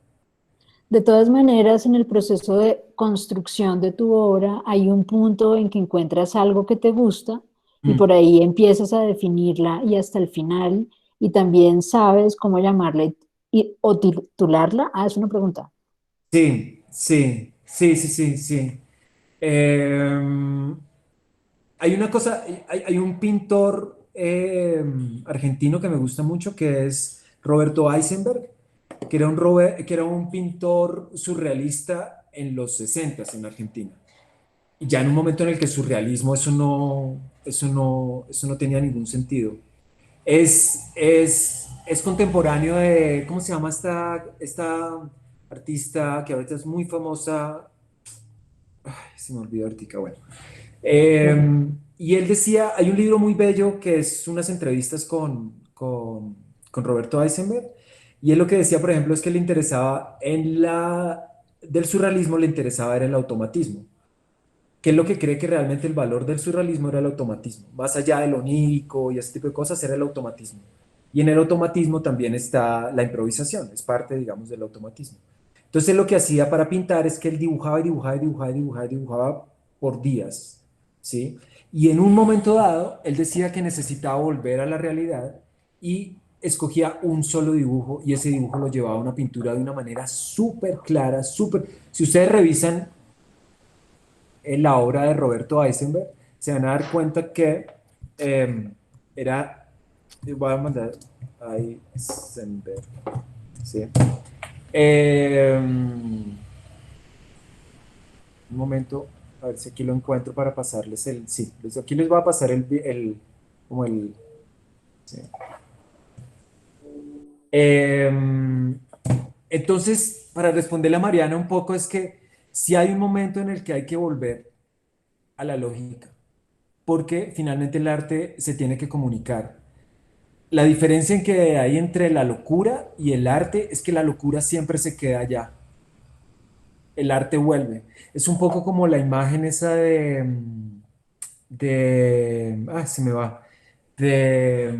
De todas maneras, en el proceso de construcción de tu obra hay un punto en que encuentras algo que te gusta y Mm, por ahí empiezas a definirla y hasta el final y también sabes cómo llamarle o titularla? Ah, es una pregunta. Sí, sí, sí, sí, sí, sí. Eh, Hay una cosa, hay un pintor argentino que me gusta mucho, que es Roberto Eisenberg, que era un pintor surrealista en los 60 en Argentina. Y ya en un momento en el que el surrealismo, eso no tenía ningún sentido. Es contemporáneo de, ¿cómo se llama esta artista que ahorita es muy famosa? Ay, se me olvidó ahorita, bueno. Y él decía, hay un libro muy bello que es unas entrevistas con Roberto Eisenberg, y él lo que decía, por ejemplo, es que le interesaba del surrealismo le interesaba era el automatismo, que es lo que cree que realmente el valor del surrealismo era el automatismo, más allá del onírico y ese tipo de cosas, era el automatismo. Y en el automatismo también está la improvisación, es parte, digamos, del automatismo. Entonces, él lo que hacía para pintar es que él dibujaba y dibujaba y dibujaba y dibujaba y dibujaba por días, ¿sí? Y en un momento dado, él decía que necesitaba volver a la realidad y escogía un solo dibujo y ese dibujo lo llevaba a una pintura de una manera súper clara, súper... Si ustedes revisan en la obra de Roberto Eisenberg, se van a dar cuenta que eh, era, voy a mandar a Eisenberg, ¿sí? Un momento, a ver si aquí lo encuentro para pasarles sí, aquí les voy a pasar como el, sí. Eh, entonces, para responderle a Mariana un poco, es que si hay un momento en el que hay que volver a la lógica, porque finalmente el arte se tiene que comunicar. La diferencia en que hay entre la locura y el arte es que la locura siempre se queda allá. El arte vuelve. Es un poco como la imagen esa se me va, de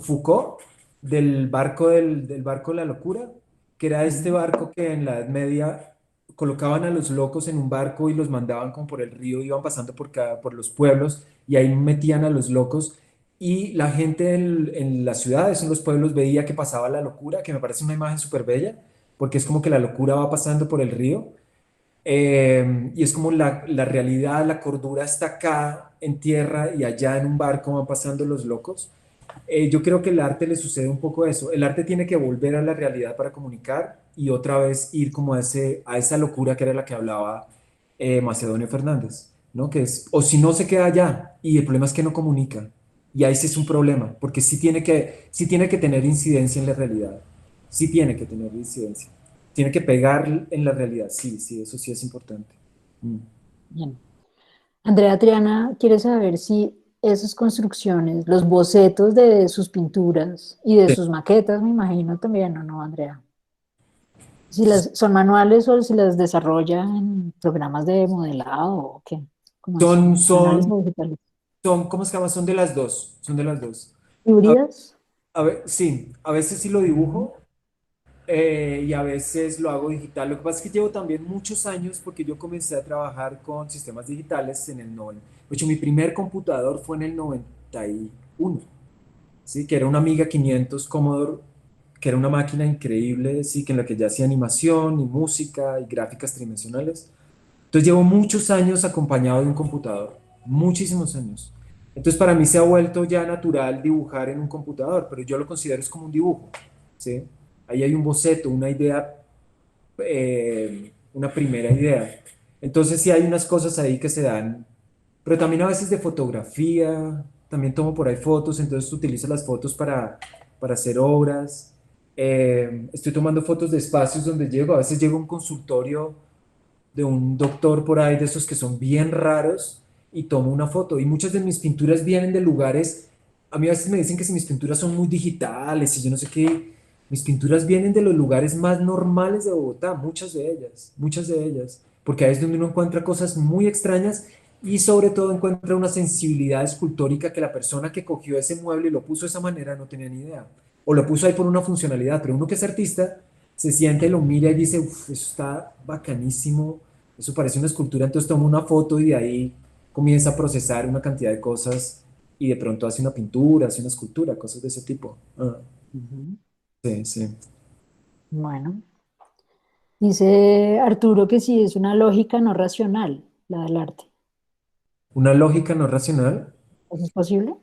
Foucault, del barco de la locura, que era este Ujú. barco que en la Edad Media colocaban a los locos en un barco y los mandaban como por el río, iban pasando por los pueblos y ahí metían a los locos. Y la gente en las ciudades, en los pueblos, veía que pasaba la locura, que me parece una imagen súper bella, porque es como que la locura va pasando por el río y es como la realidad, la cordura está acá en tierra y allá en un barco van pasando los locos. Yo creo que el arte le sucede un poco eso. El arte tiene que volver a la realidad para comunicar y otra vez ir como a esa locura que era la que hablaba Macedonio Fernández, ¿no? Que es, o si no se queda allá y el problema es que no comunica. Y ahí sí es un problema, porque sí tiene que tener incidencia en la realidad. Sí tiene que tener incidencia. Tiene que pegar en la realidad. Sí, sí, eso sí es importante. Mm. Bien. Andrea Triana quiere saber si esas construcciones, los bocetos de sus pinturas y de Sí. sus maquetas, me imagino también, ¿o no, Andrea? Si las son manuales o si las desarrolla en programas de modelado o qué, ¿cómo es? Son, Manuales son, o digitales. ¿cómo se llama? Son de las dos. Son de las dos. A, ¿Híbridas? a ver, sí, a veces sí lo Ujú. dibujo y a veces lo hago digital. Lo que pasa es que llevo también muchos años porque yo comencé a trabajar con sistemas digitales en el 90. De hecho, mi primer computador fue en el 91, ¿sí? Que era una Amiga 500 Commodore, que era una máquina increíble, sí, que en la que ya hacía animación y música y gráficas tridimensionales. Entonces llevo muchos años acompañado de un computador, muchísimos años. Entonces para mí se ha vuelto ya natural dibujar en un computador, pero yo lo considero es como un dibujo, ¿sí? Ahí hay un boceto, una idea, una primera idea. Entonces sí hay unas cosas ahí que se dan, pero también a veces de fotografía, también tomo por ahí fotos, entonces utilizo las fotos para hacer obras. Estoy tomando fotos de espacios donde llego, a veces llego a un consultorio de un doctor por ahí, de esos que son bien raros, y tomo una foto. Y muchas de mis pinturas vienen de lugares, a mí a veces me dicen que si mis pinturas son muy digitales y yo no sé qué, mis pinturas vienen de los lugares más normales de Bogotá, muchas de ellas, porque ahí es donde uno encuentra cosas muy extrañas y sobre todo encuentra una sensibilidad escultórica que la persona que cogió ese mueble y lo puso de esa manera no tenía ni idea. O lo puso ahí por una funcionalidad, pero uno que es artista se siente, lo mira y dice, uff, eso está bacanísimo, eso parece una escultura, entonces toma una foto y de ahí comienza a procesar una cantidad de cosas y de pronto hace una pintura, hace una escultura, cosas de ese tipo. Ah, Ujú. sí, sí. Bueno, dice Arturo que sí es una lógica no racional, la del arte. Una lógica no racional. ¿Eso es posible?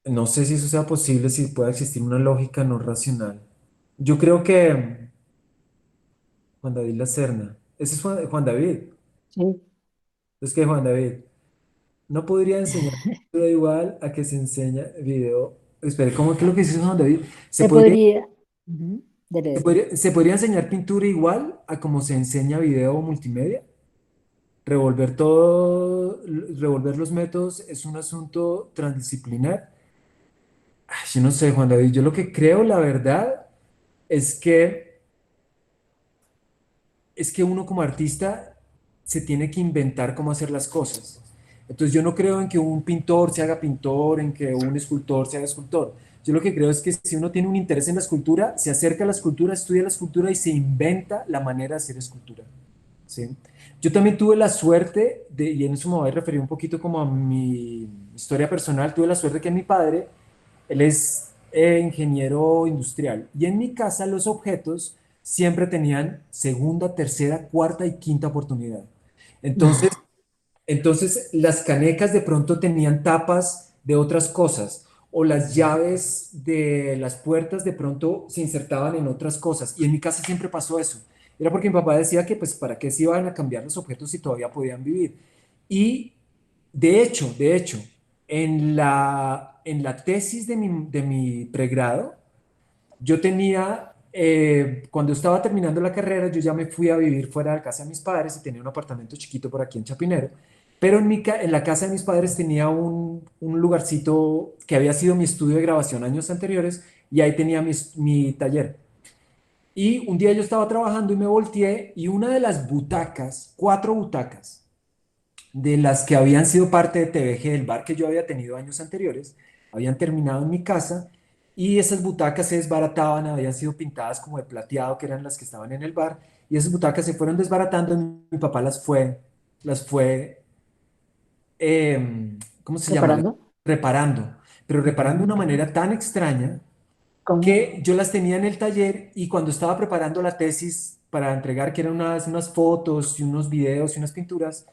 No sé si eso sea posible, si pueda existir una lógica no racional. Yo creo que Juan David Lacerna, ese es Juan David. Sí. Es que Juan David no podría enseñar pintura igual a que se enseña video. Espere, ¿cómo es que lo que dice Juan David? Se podría. Ujú. Dele, dele. Se podría enseñar pintura igual a como se enseña video o multimedia? Revolver todo, revolver los métodos es un asunto transdisciplinar. Ay, yo no sé, Juan David, yo lo que creo, la verdad, es que es que uno como artista se tiene que inventar cómo hacer las cosas. Entonces yo no creo en que un pintor se haga pintor, en que un escultor se haga escultor. Yo lo que creo es que si uno tiene un interés en la escultura, se acerca a la escultura, estudia la escultura y se inventa la manera de hacer escultura. ¿Sí? Yo también tuve la suerte de, y en eso me voy a referir un poquito como a mi historia personal, tuve la suerte que mi padre, él es ingeniero industrial y en mi casa los objetos siempre tenían segunda, tercera, cuarta y quinta oportunidad. Entonces, entonces, las canecas de pronto tenían tapas de otras cosas o las llaves de las puertas de pronto se insertaban en otras cosas. Y en mi casa siempre pasó eso. Era porque mi papá decía que pues para qué se iban a cambiar los objetos si todavía podían vivir. Y de hecho, en la tesis de mi pregrado, yo tenía, cuando estaba terminando la carrera, yo ya me fui a vivir fuera de la casa de mis padres y tenía un apartamento chiquito por aquí en Chapinero. Pero en la casa de mis padres tenía un lugarcito que había sido mi estudio de grabación años anteriores y ahí tenía mi taller. Y un día yo estaba trabajando y me volteé y una de las butacas, cuatro butacas, de las que habían sido parte de TVG, del bar que yo había tenido años anteriores, habían terminado en mi casa y esas butacas se desbarataban, habían sido pintadas como de plateado, que eran las que estaban en el bar, y esas butacas se fueron desbaratando y mi papá las fue, ¿cómo se llama? ¿Preparando? Reparando, pero reparando de Ujú. una manera tan extraña ¿Cómo? que yo las tenía en el taller y cuando estaba preparando la tesis para entregar, que eran unas fotos y unos videos y unas pinturas,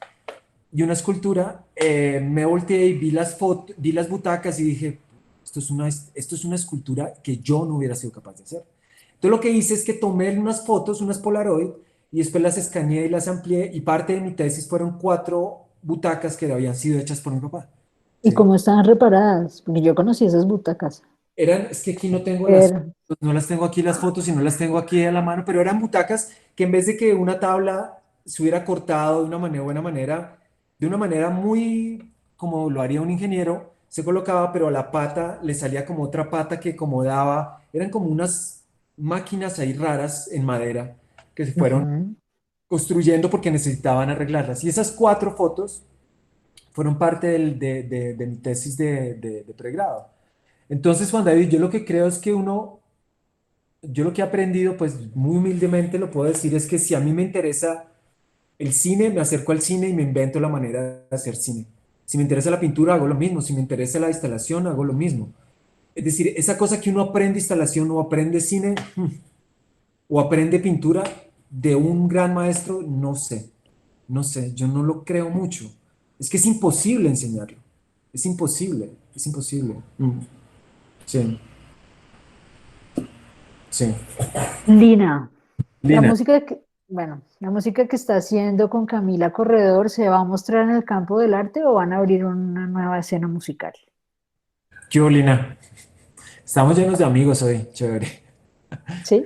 y una escultura, me volteé y vi las fotos, vi las butacas y dije, esto es una escultura que yo no hubiera sido capaz de hacer. Entonces lo que hice es que tomé unas fotos, unas Polaroid, y después las escaneé y las amplié, y parte de mi tesis fueron cuatro butacas que habían sido hechas por mi papá. ¿Y ¿Sí? cómo están reparadas? Porque yo conocí esas butacas. Es que aquí no tengo Pero, no las tengo aquí las fotos y no las tengo aquí a la mano, pero eran butacas que en vez de que una tabla se hubiera cortado de una manera, buena manera, de una manera muy como lo haría un ingeniero, se colocaba, pero a la pata le salía como otra pata que acomodaba, eran como unas máquinas ahí raras en madera que se fueron ujú. construyendo porque necesitaban arreglarlas. Y esas cuatro fotos fueron parte de mi tesis de pregrado. Entonces, Juan David, yo lo que creo es que yo lo que he aprendido, pues muy humildemente lo puedo decir, es que si a mí me interesa el cine, me acerco al cine y me invento la manera de hacer cine. Si me interesa la pintura, hago lo mismo. Si me interesa la instalación, hago lo mismo. Es decir, esa cosa que uno aprende instalación o aprende cine o aprende pintura de un gran maestro, no sé. No sé, yo no lo creo mucho. Es que es imposible enseñarlo. Es imposible, es imposible. Sí, sí. Lina, la Lina, música que, bueno, la música que está haciendo con Camila Corredor, ¿se va a mostrar en el campo del arte o van a abrir una nueva escena musical? ¿qué hubo, Lina? Estamos llenos de amigos hoy, chévere. ¿Sí?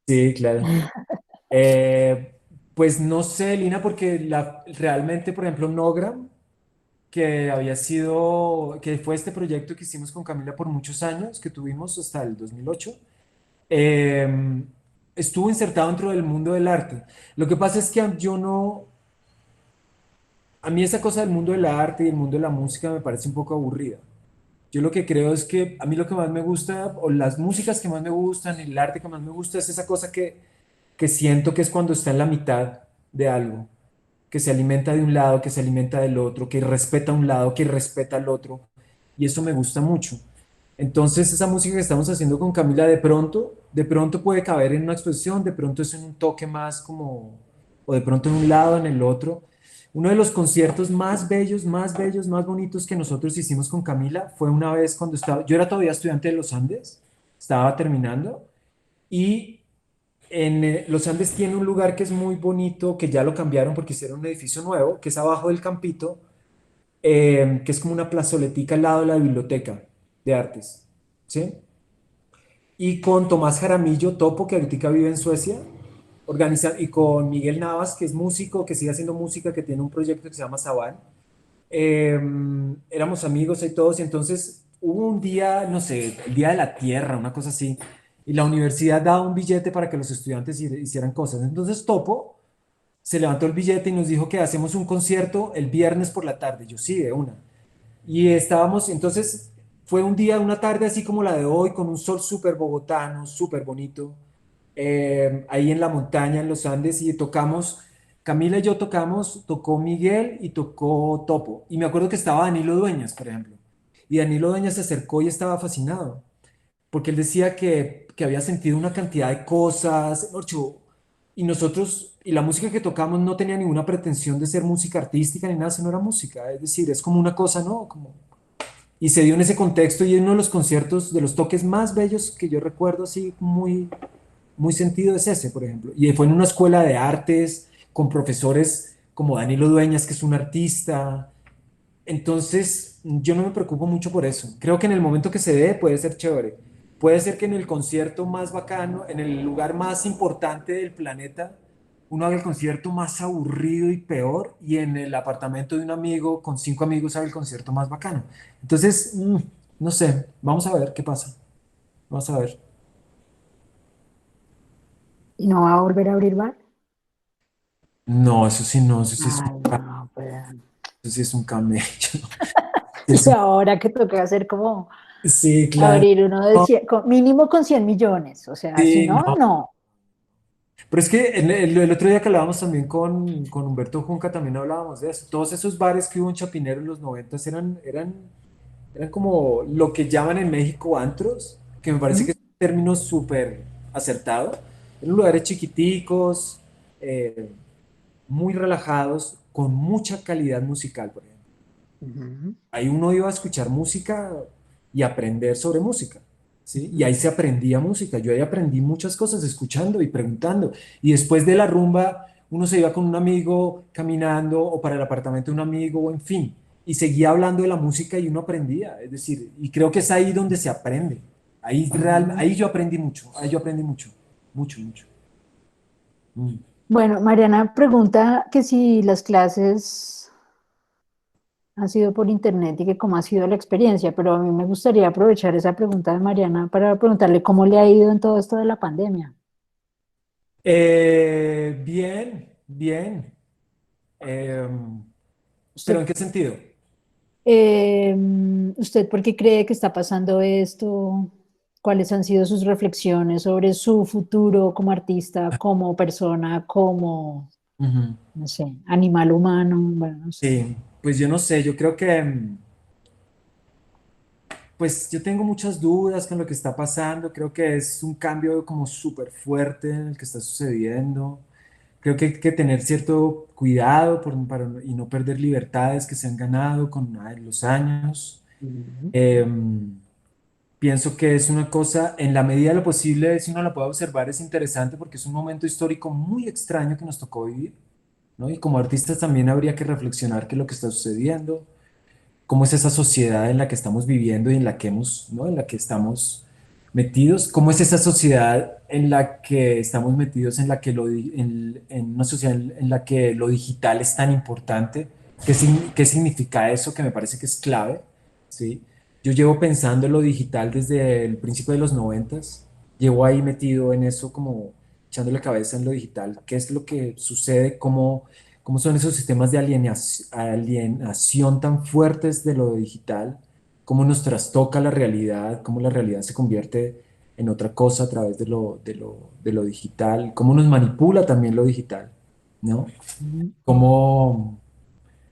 Sí, claro. Eh, pues no sé, Lina, porque realmente, por ejemplo, Nogram, que fue este proyecto que hicimos con Camila por muchos años, que tuvimos hasta el 2008, eh, estuvo insertado dentro del mundo del arte. Lo que pasa es que yo no, a mí esa cosa del mundo del arte y el mundo de la música me parece un poco aburrida. Yo lo que creo es que a mí lo que más me gusta, o las músicas que más me gustan, el arte que más me gusta, es esa cosa que siento que es cuando está en la mitad de algo, que se alimenta de un lado, que se alimenta del otro, que respeta un lado, que respeta al otro. Y eso me gusta mucho. Entonces, esa música que estamos haciendo con Camila, de pronto, de pronto puede caber en una exposición, de pronto es en un toque más como, o de pronto en un lado, en el otro. Uno de los conciertos más bellos, más bellos, más bonitos que nosotros hicimos con Camila fue una vez cuando estaba, yo era todavía estudiante de los Andes, estaba terminando, y en los Andes tiene un lugar que es muy bonito, que ya lo cambiaron porque hicieron un edificio nuevo, que es abajo del Campito, que es como una plazoletica al lado de la biblioteca de artes, ¿sí? Y con Tomás Jaramillo Topo, que ahorita vive en Suecia, y con Miguel Navas, que es músico, que sigue haciendo música, que tiene un proyecto que se llama Saban. Eh, Éramos amigos y todos, y entonces hubo un día, no sé, el Día de la Tierra, una cosa así, y la universidad daba un billete para que los estudiantes hicieran cosas. Entonces Topo se levantó el billete y nos dijo que hacemos un concierto el viernes por la tarde. Yo sí, de una. Y estábamos, entonces fue un día, una tarde así como la de hoy, con un sol súper bogotano, súper bonito, ahí en la montaña, en los Andes, y tocamos, Camila y yo tocamos, tocó Miguel y tocó Topo. Y me acuerdo que estaba Danilo Dueñas, por ejemplo. Y Danilo Dueñas se acercó y estaba fascinado, porque él decía que había sentido una cantidad de cosas, Orcho, y nosotros, y la música que tocamos no tenía ninguna pretensión de ser música artística ni nada, sino era música, es decir, es como una cosa, ¿no? Como, y se dio en ese contexto y en uno de los conciertos, de los toques más bellos que yo recuerdo, así muy, muy sentido es ese, por ejemplo. Y fue en una escuela de artes, con profesores como Danilo Dueñas, que es un artista. Entonces, yo no me preocupo mucho por eso. Creo que en el momento que se dé puede ser chévere. Puede ser que en el concierto más bacano, en el lugar más importante del planeta, uno haga el concierto más aburrido y peor, y en el apartamento de un amigo, con 5 amigos, haga el concierto más bacano. Entonces, no sé, vamos a ver qué pasa. Vamos a ver. ¿Y no va a volver a abrir bar? No, eso sí, no, Ay, no, pues. eso sí es un camello. Y Eso, ahora que toca hacer como sí, claro. abrir uno de mínimo con 100 millones, o sea, si Sí, no, no. no. Pero es que el otro día que hablábamos también con Humberto Junca, también hablábamos de eso. Todos esos bares que hubo en Chapinero en los 90 eran como lo que llaman en México antros, que me parece ¿Mm? que es un término súper acertado. Eran lugares chiquiticos, eh, muy relajados, con mucha calidad musical, por ejemplo. Ujú, Ahí uno iba a escuchar música y aprender sobre música, ¿sí? Y ahí ujú. se aprendía música. Yo ahí aprendí muchas cosas escuchando y preguntando. Y después de la rumba, uno se iba con un amigo caminando o para el apartamento de un amigo, o en fin, y seguía hablando de la música y uno aprendía. Es decir, y creo que es ahí donde se aprende. Ujú. Ahí yo aprendí mucho, ahí yo aprendí mucho, mucho, mucho. Mm. Bueno, Mariana pregunta que si las clases han sido por internet y que cómo ha sido la experiencia, pero a mí me gustaría aprovechar esa pregunta de Mariana para preguntarle cómo le ha ido en todo esto de la pandemia. Bien, bien. Em, ¿Pero ¿Usted, en qué sentido? usted por qué cree que está pasando esto? ¿Cuáles han sido sus reflexiones sobre su futuro como artista, como persona, como, Ujú. no sé, animal humano? Bueno, no sé. Sí, pues yo no sé, yo creo que, pues yo tengo muchas dudas con lo que está pasando, creo que es un cambio como súper fuerte en el que está sucediendo, creo que hay que tener cierto cuidado y no perder libertades que se han ganado con los años. Ujú, Pienso que es una cosa, en la medida de lo posible, si uno la puede observar, es interesante porque es un momento histórico muy extraño que nos tocó vivir, ¿no? Y como artistas también habría que reflexionar qué es lo que está sucediendo, cómo es esa sociedad en la que estamos viviendo y en la que hemos, ¿no? En la que estamos metidos, cómo es esa sociedad en la que estamos metidos, en la que en una sociedad en la que lo digital es tan importante. ¿Qué significa eso? Que me parece que es clave, ¿sí? Yo llevo pensando en lo digital desde el principio de los 90, llevo ahí metido en eso como echándole cabeza en lo digital, qué es lo que sucede, cómo son esos sistemas de alienación tan fuertes de lo digital, cómo nos trastoca la realidad, cómo la realidad se convierte en otra cosa a través de lo digital, cómo nos manipula también lo digital, ¿no? ujú, Cómo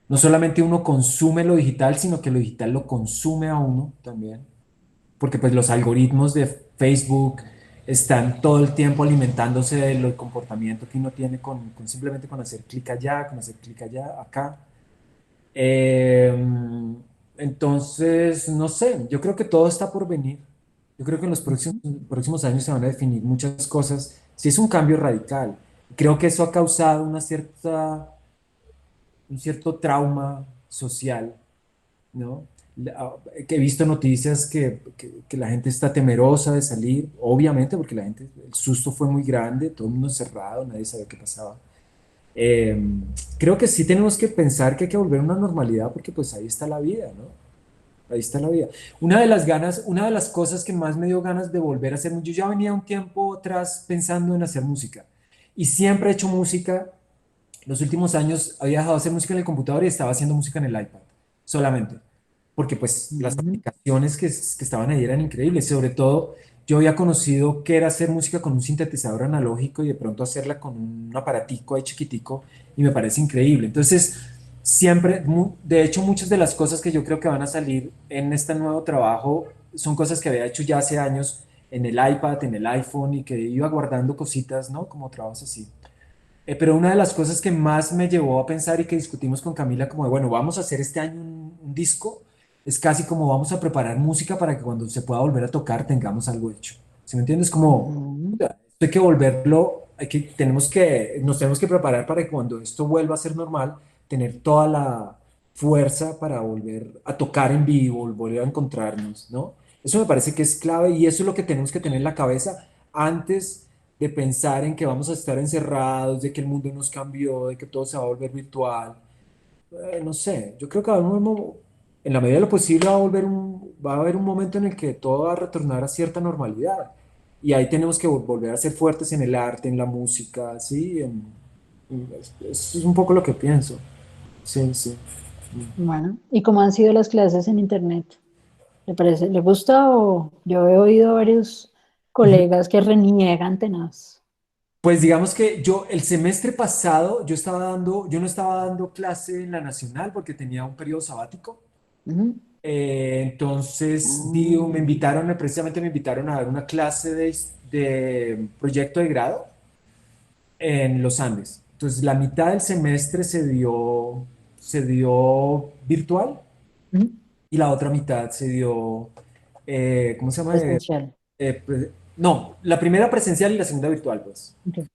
no solamente uno consume lo digital, sino que lo digital lo consume a uno también, porque pues los algoritmos de Facebook, están todo el tiempo alimentándose del comportamiento que uno tiene simplemente con hacer clic allá, con hacer clic allá, acá. Eh, entonces, no sé, yo creo que todo está por venir. Yo creo que en los Ujú. próximos años se van a definir muchas cosas. Sí es un cambio radical. Creo que eso ha causado un cierto trauma social, ¿no? Que he visto noticias que la gente está temerosa de salir, obviamente, porque el susto fue muy grande, todo el mundo encerrado, nadie sabía qué pasaba. Eh, Creo que sí tenemos que pensar que hay que volver a una normalidad porque pues ahí está la vida, ¿no? Ahí está la vida. Una de las cosas que más me dio ganas de volver a hacer, yo ya venía un tiempo atrás pensando en hacer música y siempre he hecho música. Los últimos años había dejado de hacer música en el computador y estaba haciendo música en el iPad solamente, porque pues las Ujú. aplicaciones que estaban ahí eran increíbles. Sobre todo, yo había conocido que era hacer música con un sintetizador analógico y de pronto hacerla con un aparatico ahí chiquitico y me parece increíble. Entonces, siempre, de hecho, muchas de las cosas que yo creo que van a salir en este nuevo trabajo son cosas que había hecho ya hace años en el iPad, en el iPhone y que iba guardando cositas, ¿no? Como trabajos así. Pero una de las cosas que más me llevó a pensar y que discutimos con Camila, como de, bueno, vamos a hacer este año un disco, es casi como vamos a preparar música para que cuando se pueda volver a tocar tengamos algo hecho. ¿Sí me entiendes? Como, Ujú. puta, esto hay que nos tenemos que preparar para que cuando esto vuelva a ser normal, tener toda la fuerza para volver a tocar en vivo, volver a encontrarnos, ¿no? Eso me parece que es clave y eso es lo que tenemos que tener en la cabeza antes de pensar en que vamos a estar encerrados, de que el mundo nos cambió, de que todo se va a volver virtual. No sé, yo creo que en la medida de lo posible va a haber un momento en el que todo va a retornar a cierta normalidad. Y ahí tenemos que volver a ser fuertes en el arte, en la música, ¿sí? Eso es un poco lo que pienso. Sí, sí. Bueno, ¿y cómo han sido las clases en internet? ¿Le parece, le gusta o yo he oído a varios Ujú. colegas que reniegan tenaz? Pues digamos que el semestre pasado, yo no estaba dando clase en la nacional porque tenía un periodo sabático. Ujú. Entonces, Mm. precisamente me invitaron a dar una clase de proyecto de grado en los Andes. Entonces, la mitad del semestre se dio virtual Ujú. y la otra mitad se dio, ¿cómo se llama? Presencial. No, la primera presencial y la segunda virtual, pues. Ok.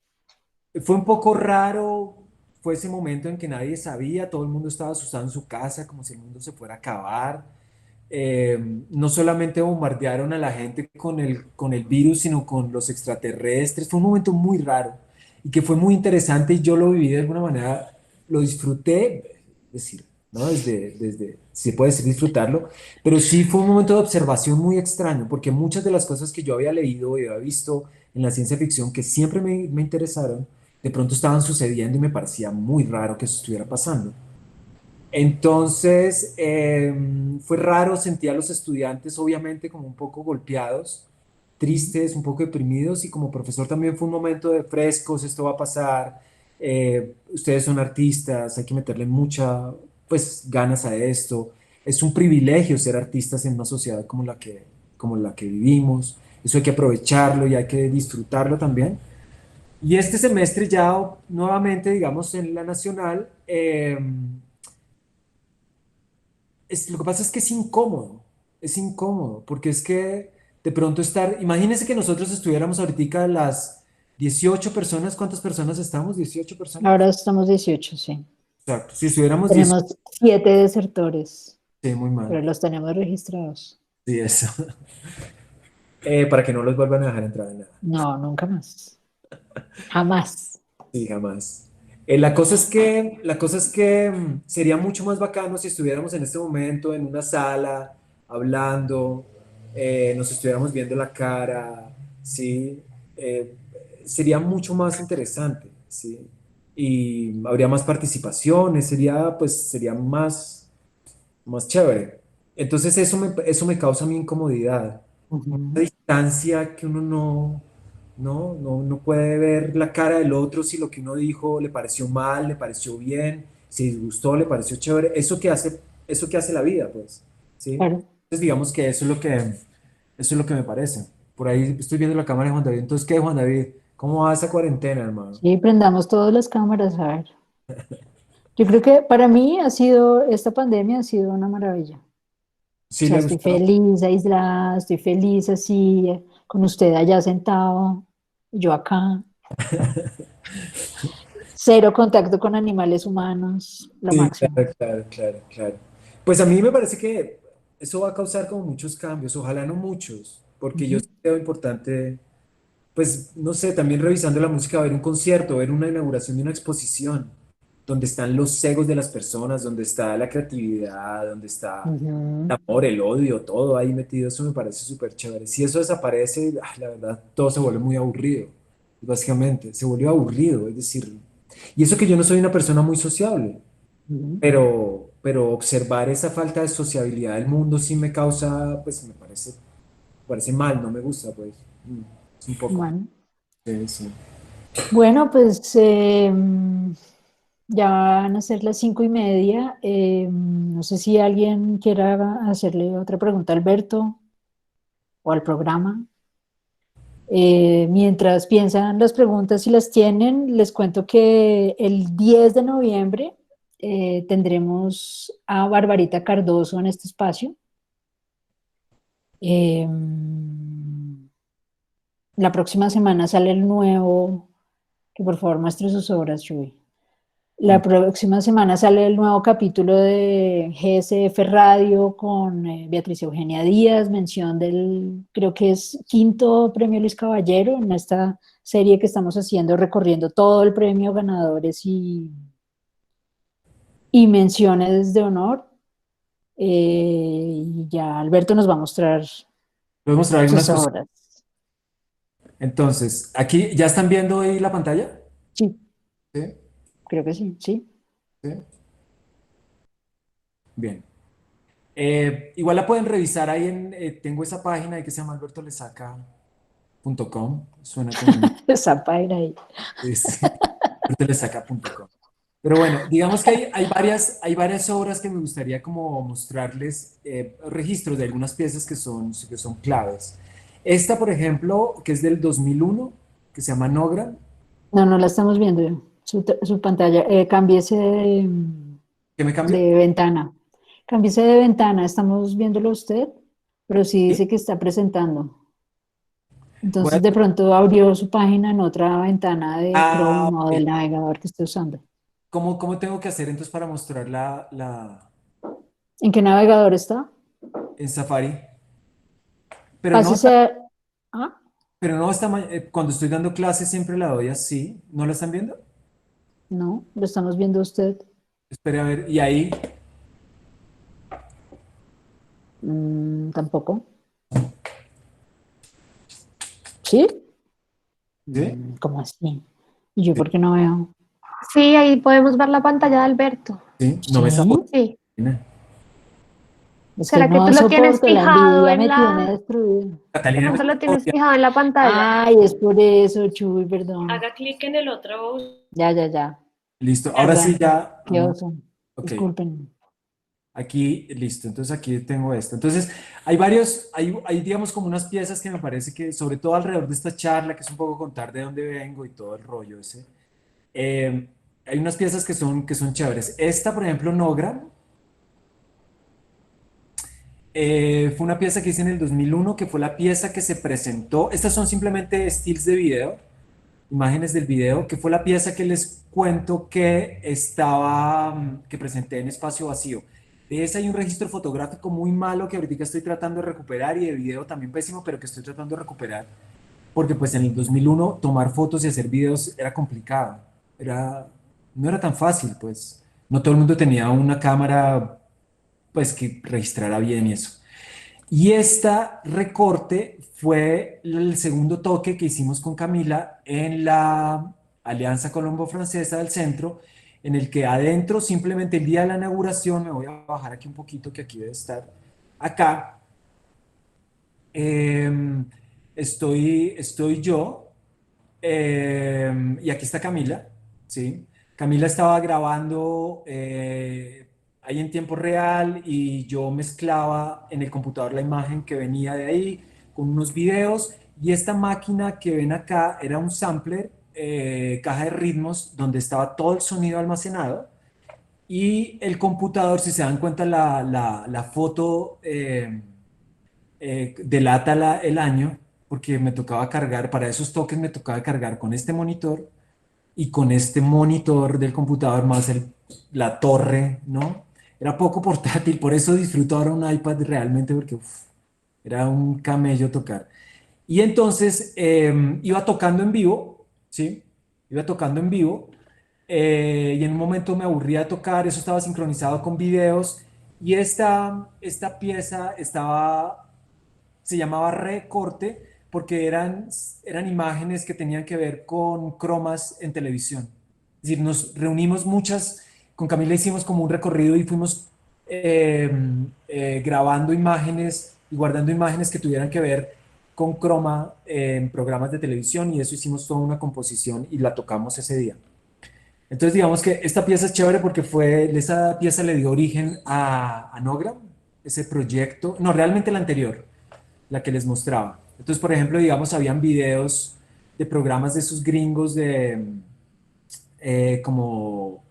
Fue un poco raro, fue ese momento en que nadie sabía, todo el mundo estaba asustado en su casa, como si el mundo se fuera a acabar. No solamente bombardearon a la gente con el virus, sino con los extraterrestres. Fue un momento muy raro y que fue muy interesante y yo lo viví de alguna manera, lo disfruté, es decir, ¿no? Si se puede decir disfrutarlo, pero sí fue un momento de observación muy extraño, porque muchas de las cosas que yo había leído y había visto en la ciencia ficción que siempre me interesaron, de pronto estaban sucediendo y me parecía muy raro que eso estuviera pasando. Entonces, fue raro, sentía a los estudiantes obviamente como un poco golpeados, Ujú. tristes, un poco deprimidos y como profesor también fue un momento de frescos, esto va a pasar, ustedes son artistas, hay que meterle mucha, pues, ganas a esto. Es un privilegio ser artistas en una sociedad como la que vivimos, eso hay que aprovecharlo y hay que disfrutarlo también. Y este semestre ya nuevamente, digamos, en la nacional, lo que pasa es que es incómodo, porque es que de pronto imagínense que nosotros estuviéramos ahorita las 18 personas, ¿cuántas personas estamos? ¿18 personas? Ahora estamos 18, sí. Exacto, si estuviéramos 18, Tenemos 7 desertores, sí, muy pero mal, los tenemos registrados. sí, eso, para que no los vuelvan a dejar entrar en nada, No, nunca más. Jamás. sí, jamás. La cosa es que sería mucho más bacano si estuviéramos en este momento en una sala, hablando, nos estuviéramos viendo la cara, ¿sí? Eh, Sería mucho más interesante, ¿sí? Y habría más participaciones, sería más chévere. Entonces eso me causa mi incomodidad Ujú. distancia que uno no puede ver la cara del otro si lo que uno dijo le pareció mal, le pareció bien, si disgustó, le pareció chévere. Eso que hace la vida, pues, ¿sí? Claro. Entonces digamos que eso es lo que me parece. Por ahí estoy viendo la cámara de Juan David. Entonces, ¿qué, Juan David? ¿Cómo va esa cuarentena, hermano? Sí, prendamos todas las cámaras, a ver. Yo creo que para mí esta pandemia ha sido una maravilla. O ¿Sí sea, le estoy gustó? feliz aislada, estoy feliz así, con usted allá sentado, yo acá. Cero contacto con animales humanos, lo Sí, máximo. claro, claro, claro, claro. Pues a mí me parece que eso va a causar como muchos cambios, ojalá no muchos, porque yo Ujú, sí creo importante, pues no sé, también revisando la música, ver un concierto, ver una inauguración de una exposición, donde están los egos de las personas, donde está la creatividad, donde está ujú. el amor, el odio, todo ahí metido, eso me parece súper chévere. Si eso desaparece, la verdad, todo se vuelve muy aburrido, básicamente, se vuelve aburrido, es decir, y eso que yo no soy una persona muy sociable. Ujú. Pero observar esa falta de sociabilidad del mundo sí me causa, pues parece mal, no me gusta, pues. Es un poco. Bueno, Sí, sí. bueno, pues ya van a ser las 5:30. No sé si alguien quiera hacerle otra pregunta a Alberto o al programa. Mientras piensan las preguntas, si las tienen, les cuento que el 10 de noviembre tendremos a Barbarita Cardoso en este espacio. Eh, la próxima semana sale el nuevo, que por favor muestre sus obras, Chuy. La Mm. próxima semana sale el nuevo capítulo de GSF Radio con Beatriz Eugenia Díaz, mención del, creo que es quinto premio Luis Caballero en esta serie que estamos haciendo, recorriendo todo el premio, ganadores y menciones de honor. Y ya Alberto nos va a mostrar ¿Puedo mostrar algunas sus cosas? obras. Entonces, aquí, ¿ya están viendo ahí la pantalla? Sí, Sí, creo que sí, sí. sí. Bien. Igual la pueden revisar ahí tengo esa página ahí que se llama albertolesaca.com. Suena como un Esa página ahí. sí, albertolesaca.com. Pero bueno, digamos que hay varias obras que me gustaría como mostrarles, registros de algunas piezas que son claves. Esta, por ejemplo, que es del 2001, que se llama Nogram, No, no la estamos viendo. Su pantalla. Cámbiese ¿qué me cambio? de ventana. Cámbiese de ventana. Estamos viéndolo usted, pero sí Sí. dice que está presentando. Voy Entonces, de a- pronto abrió su página en otra ventana de ah, Chrome o ok. del navegador que esté usando. ¿Cómo tengo que hacer entonces para mostrar ¿En qué navegador está? en Safari? Pero no, Pásese ¿Ah? pero no cuando estoy dando clases siempre la doy así. ¿No la están viendo? No, lo estamos viendo usted. Espere a ver, y ahí, Tampoco. ¿Sí? ¿sí? ¿Cómo así? ¿Y yo por qué no veo? Sí, ahí podemos ver la pantalla de Alberto. ¿Sí? No me Sí. Sí. Es que ¿Será que no tú lo tienes soporto, la fijado envidia en me tiene la... destruido. De Catalina me pronto lo tienes odia. fijado en la pantalla? Ay, es por eso, Chuy, perdón. Haga clic en el otro. Ya, ya, ya. Listo, ahora sí Perdón. ya. Qué oso. Ok, Disculpen. aquí listo. Entonces aquí tengo esto. Entonces hay digamos como unas piezas que me parece que, sobre todo alrededor de esta charla, que es un poco contar de dónde vengo y todo el rollo ese. eh, hay unas piezas que son chéveres. Esta, por ejemplo, Nogram, fue una pieza que hice en el 2001, que fue la pieza que se presentó. Estas son simplemente stills de video, imágenes del video, que fue la pieza que les cuento que presenté en Espacio Vacío. De esa hay un registro fotográfico muy malo que ahorita estoy tratando de recuperar, y de video también pésimo, pero que estoy tratando de recuperar, porque pues en el 2001 tomar fotos y hacer videos era complicado, no era tan fácil, pues no todo el mundo tenía una cámara pues que registrara bien y eso. Y esta recorte fue el segundo toque que hicimos con Camila en la Alianza Colombo-Francesa del Centro, en el que adentro, simplemente el día de la inauguración, me voy a bajar aquí un poquito, que aquí debe estar, acá, eh, estoy yo, y aquí está Camila, ¿sí? Camila estaba grabando ahí en tiempo real, y yo mezclaba en el computador la imagen que venía de ahí con unos videos, Y esta máquina que ven acá era un sampler, caja de ritmos, donde estaba todo el sonido almacenado. Y el computador, si se dan cuenta, la foto delata el año, porque me tocaba cargar, para esos toques me tocaba cargar con este monitor y con este monitor del computador más la torre, ¿no? Era poco portátil, por eso disfruto ahora un iPad realmente, porque era un camello tocar. Y entonces iba tocando en vivo, ¿sí? Iba tocando en vivo y en un momento me aburría de tocar, eso estaba sincronizado con videos y esta pieza se llamaba recorte porque eran imágenes que tenían que ver con cromas en televisión. Es decir, nos reunimos con Camila hicimos como un recorrido y fuimos eh, grabando imágenes y guardando imágenes que tuvieran que ver con croma en programas de televisión y eso hicimos toda una composición y la tocamos ese día. Entonces digamos que esta pieza es chévere porque esa pieza le dio origen a Nogram, ese proyecto, no, realmente la anterior, la que les mostraba. Entonces, por ejemplo, digamos, habían videos de programas de esos gringos como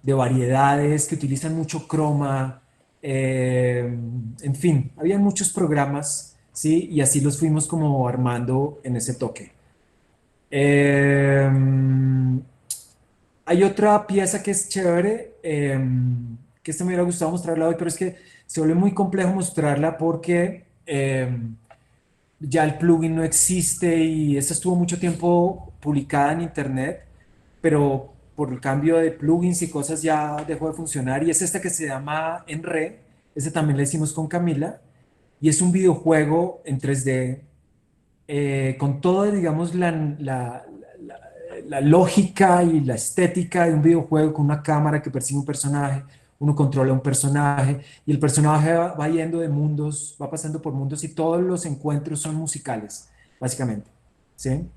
de variedades que utilizan mucho croma, en fin, habían muchos programas, ¿sí? Y así los fuimos como armando en ese toque. Eh, Hay otra pieza que es chévere, que esta me hubiera gustado mostrarla hoy, pero es que se vuelve muy complejo mostrarla porque ya el plugin no existe y esta estuvo mucho tiempo publicada en internet, pero por el cambio de plugins y cosas ya dejó de funcionar. Y es esta que se llama Enre, este también la hicimos con Camila, y es un videojuego en 3D con todo, digamos, la lógica y la estética de un videojuego con una cámara que persigue un personaje, uno controla un personaje y el personaje va yendo de mundos, va pasando por mundos y todos los encuentros son musicales, básicamente. ¿Sí?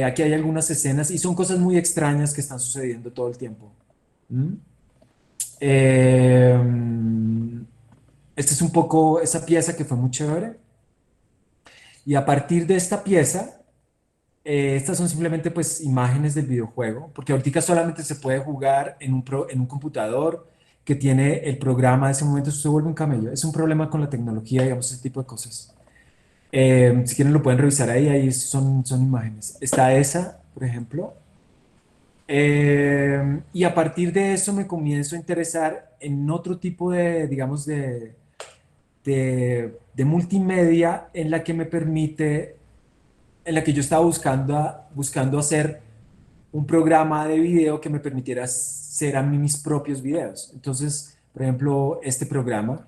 Aquí hay algunas escenas y son cosas muy extrañas que están sucediendo todo el tiempo. ¿Mm? Eh, Esta es un poco esa pieza que fue muy chévere. Y a partir de esta pieza, estas son simplemente pues imágenes del videojuego, porque ahorita solamente se puede jugar en un computador que tiene el programa de ese momento, eso se vuelve un camello. Es un problema con la tecnología, digamos, ese tipo de cosas. Si quieren lo pueden revisar ahí son imágenes. Está esa, por ejemplo. Y a partir de eso me comienzo a interesar en otro tipo de, digamos, de multimedia en la que me permite en la que yo estaba buscando hacer un programa de video que me permitiera hacer a mí mis propios videos. Entonces, por ejemplo, este programa,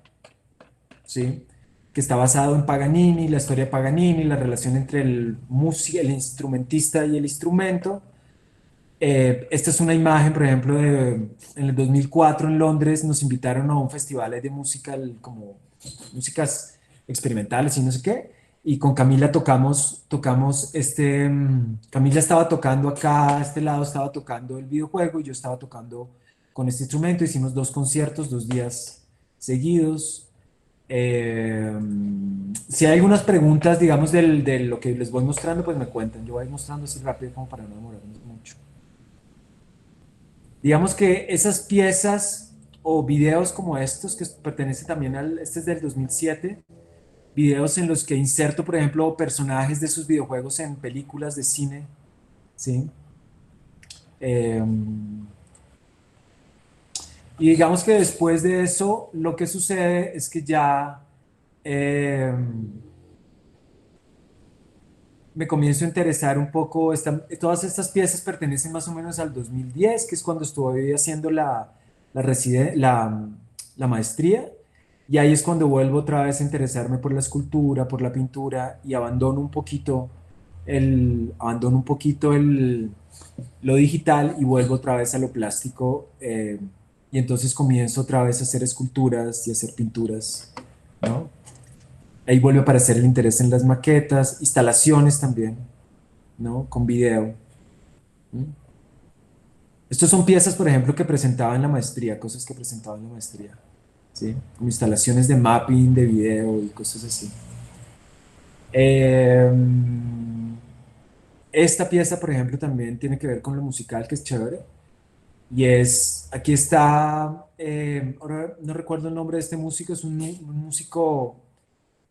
¿sí? Que está basado en Paganini, la historia de Paganini, la relación entre el instrumentista y el instrumento. Esta es una imagen, por ejemplo, en el 2004 en Londres nos invitaron a un festival de música, como músicas experimentales y no sé qué, y con Camila tocamos Camila estaba tocando acá, a este lado estaba tocando el videojuego y yo estaba tocando con este instrumento, hicimos 2 conciertos, 2 días seguidos. Si hay algunas preguntas, digamos, de lo que les voy mostrando, pues me cuentan, yo voy mostrando así rápido como para no demorarnos mucho. Digamos que esas piezas o videos como estos, que pertenece también este es del 2007, videos en los que inserto, por ejemplo, personajes de sus videojuegos en películas de cine, ¿sí? Eh, y digamos que después de eso, lo que sucede es que ya eh, me comienzo a interesar un poco, todas estas piezas pertenecen más o menos al 2010, que es cuando estuve haciendo la maestría, y ahí es cuando vuelvo otra vez a interesarme por la escultura, por la pintura, y abandono un poquito lo digital y vuelvo otra vez a lo plástico, y entonces comienzo otra vez a hacer esculturas y a hacer pinturas, ¿no? Ahí vuelve a aparecer el interés en las maquetas, instalaciones también, ¿no? Con video. ¿Mm? Estos son piezas, por ejemplo, que presentaba en la maestría, cosas que presentaba en la maestría, ¿sí? Como instalaciones de mapping, de video y cosas así. Eh, Esta pieza, por ejemplo, también tiene que ver con lo musical, que es chévere. Y es, aquí está, ahora no recuerdo el nombre de este músico, es un músico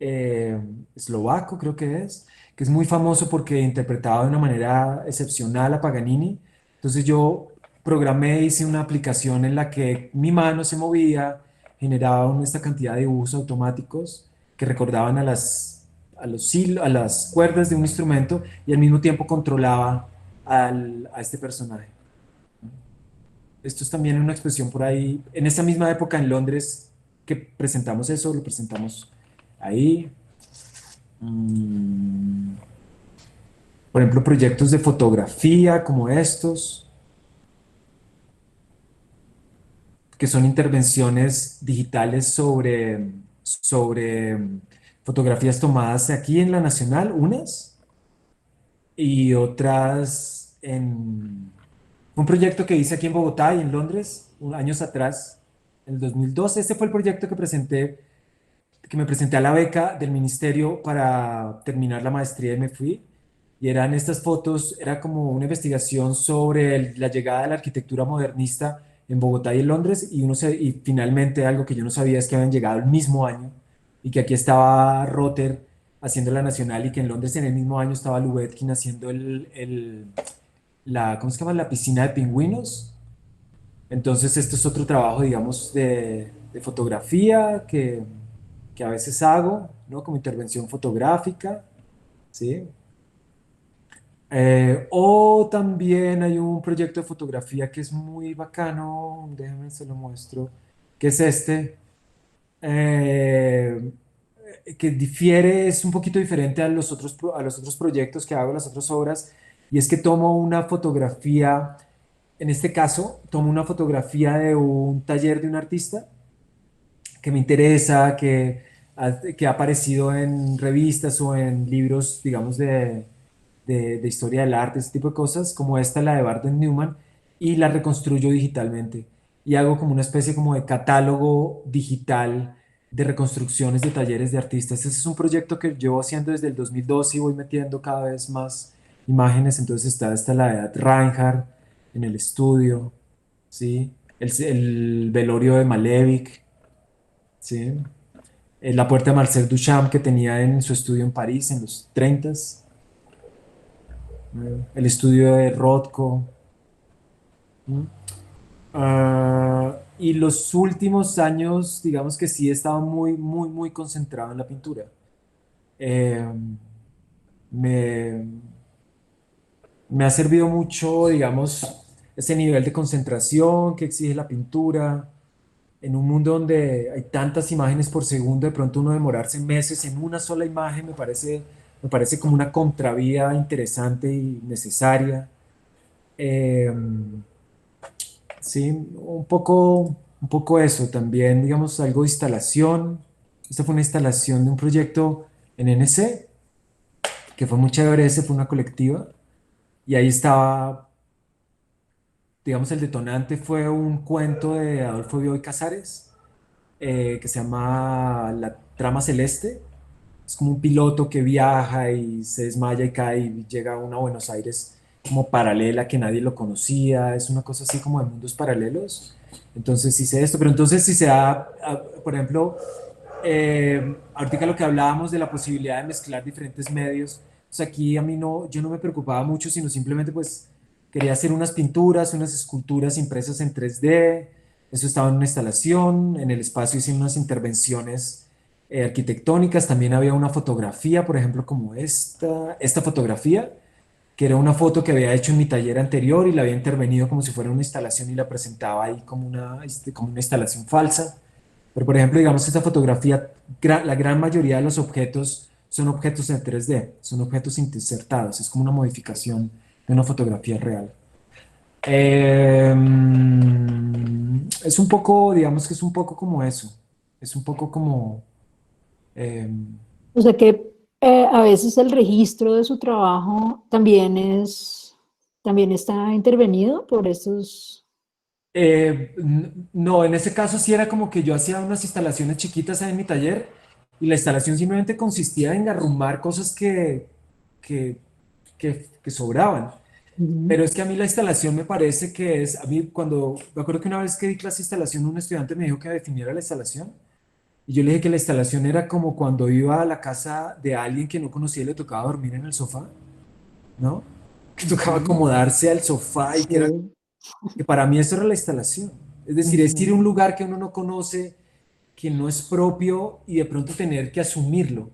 eh, eslovaco, creo que es muy famoso porque interpretaba de una manera excepcional a Paganini. Entonces yo programé, hice una aplicación en la que mi mano se movía, generaba esta cantidad de dibujos automáticos que recordaban a las cuerdas de un instrumento y al mismo tiempo controlaba a este personaje. Esto es también una expresión por ahí, en esa misma época en Londres que presentamos eso, lo presentamos ahí. Mm, por ejemplo, proyectos de fotografía como estos, que son intervenciones digitales sobre fotografías tomadas aquí en la Nacional, unas, y otras en un proyecto que hice aquí en Bogotá y en Londres, años atrás, en el 2012. Este fue el proyecto que me presenté a la beca del ministerio para terminar la maestría y me fui. Y eran estas fotos, era como una investigación sobre la llegada de la arquitectura modernista en Bogotá y en Londres. Y finalmente algo que yo no sabía es que habían llegado el mismo año y que aquí estaba Rotter haciendo la Nacional y que en Londres en el mismo año estaba Lubetkin haciendo ¿cómo se llama? La piscina de pingüinos. Entonces, esto es otro trabajo, digamos, de fotografía que a veces hago, ¿no? Como intervención fotográfica, ¿sí? O también hay un proyecto de fotografía que es muy bacano, déjenme se lo muestro, que es este, eh, que difiere, es un poquito diferente a los otros proyectos que hago, las otras obras, y es que tomo una fotografía, en este caso, tomo una fotografía de un taller de un artista que me interesa, que ha aparecido en revistas o en libros, digamos, de historia del arte, ese tipo de cosas, como esta, la de Barton Newman, y la reconstruyo digitalmente. Y hago como una especie como de catálogo digital de reconstrucciones de talleres de artistas. Ese es un proyecto que llevo haciendo desde el 2012 y voy metiendo cada vez más imágenes. Entonces está la de Reinhardt en el estudio, ¿sí? El velorio de Malevich, ¿sí? La puerta de Marcel Duchamp que tenía en su estudio en París en los 30s, el estudio de Rothko. ¿No? Y los últimos años, digamos que sí he estado muy, muy, muy concentrado en la pintura. Eh, me, me ha servido mucho, digamos, ese nivel de concentración que exige la pintura. En un mundo donde hay tantas imágenes por segundo, de pronto uno demorarse meses en una sola imagen me parece como una contravía interesante y necesaria. Eh, sí, un poco eso. También, digamos, algo de instalación. Esta fue una instalación de un proyecto en NC, que fue muy chévere. Ese fue una colectiva. Y ahí estaba, digamos, el detonante fue un cuento de Adolfo Bioy Casares, que se llama La Trama Celeste. Es como un piloto que viaja y se desmaya y cae y llega a una Buenos Aires como paralela que nadie lo conocía. Es una cosa así como de mundos paralelos. Entonces hice esto, pero entonces si se da, por ejemplo, ahorita lo que hablábamos de la posibilidad de mezclar diferentes medios, pues aquí a mí no, yo no me preocupaba mucho, sino simplemente pues quería hacer unas pinturas, unas esculturas impresas en 3D. Eso estaba en una instalación, en el espacio hice unas intervenciones arquitectónicas. También había una fotografía, por ejemplo, como esta fotografía, que era una foto que había hecho en mi taller anterior y la había intervenido como si fuera una instalación y la presentaba ahí como una instalación falsa. Pero, por ejemplo, digamos que esta fotografía, la gran mayoría de los objetos son objetos en 3D, son objetos insertados, es como una modificación de una fotografía real. Es un poco, digamos que es un poco como eso, es un poco como... em, O sea que a veces el registro de su trabajo también está intervenido por estos. No, en ese caso sí era como que yo hacía unas instalaciones chiquitas en mi taller y la instalación simplemente consistía en arrumar cosas que, que sobraban. Ujú. Pero es que a mí la instalación me parece que es, a mí cuando, me acuerdo que una vez que di clase de instalación, un estudiante me dijo que definiera la instalación, y yo le dije que la instalación era como cuando iba a la casa de alguien que no conocía y le tocaba dormir en el sofá, ¿no? Que tocaba Ujú. acomodarse al sofá y Sí. que para mí eso era la instalación. Es decir, es ir a Ujú. un lugar que uno no conoce, que no es propio y de pronto tener que asumirlo,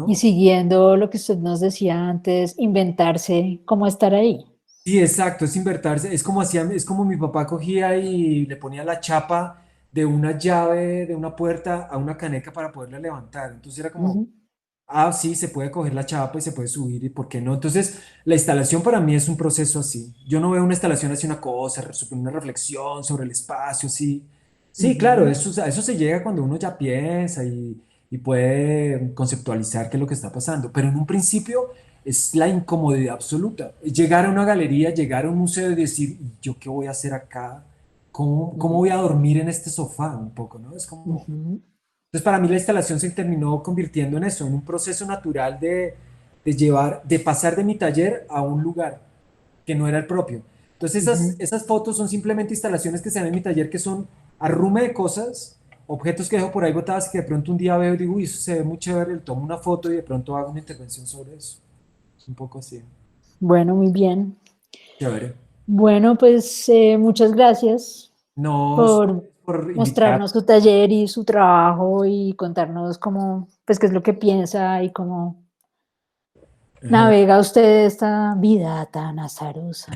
Y ¿no? siguiendo lo que usted nos decía antes, inventarse cómo estar ahí. Sí, exacto, es invertirse, es como hacía, es como mi papá cogía y le ponía la chapa de una llave de una puerta a una caneca para poderla levantar. Entonces era como, Ujú. ah, sí, se puede coger la chapa y se puede subir y por qué no. Entonces, la instalación para mí es un proceso así. Yo no veo una instalación así una cosa, una reflexión sobre el espacio, sí. Sí, claro, Ujú. eso, a eso se llega cuando uno ya piensa y puede conceptualizar qué es lo que está pasando. Pero en un principio es la incomodidad absoluta. Llegar a una galería, llegar a un museo y decir, ¿yo qué voy a hacer acá? ¿Cómo Ujú. voy a dormir en este sofá? Un poco, ¿no? Es como... Ujú. Entonces, para mí la instalación se terminó convirtiendo en eso, en un proceso natural de llevar, de pasar de mi taller a un lugar que no era el propio. Entonces, Ujú. esas fotos son simplemente instalaciones que se dan en mi taller, que son arrume de cosas, objetos que dejo por ahí botadas, que de pronto un día veo y digo, uy, eso se ve muy chévere, le tomo una foto y de pronto hago una intervención sobre eso. Un poco así. Bueno, muy bien. Chévere. Bueno, pues muchas gracias No, por por invitar. mostrarnos su taller y su trabajo y contarnos cómo, pues qué es lo que piensa y cómo Ajá, navega usted esta vida tan azarosa,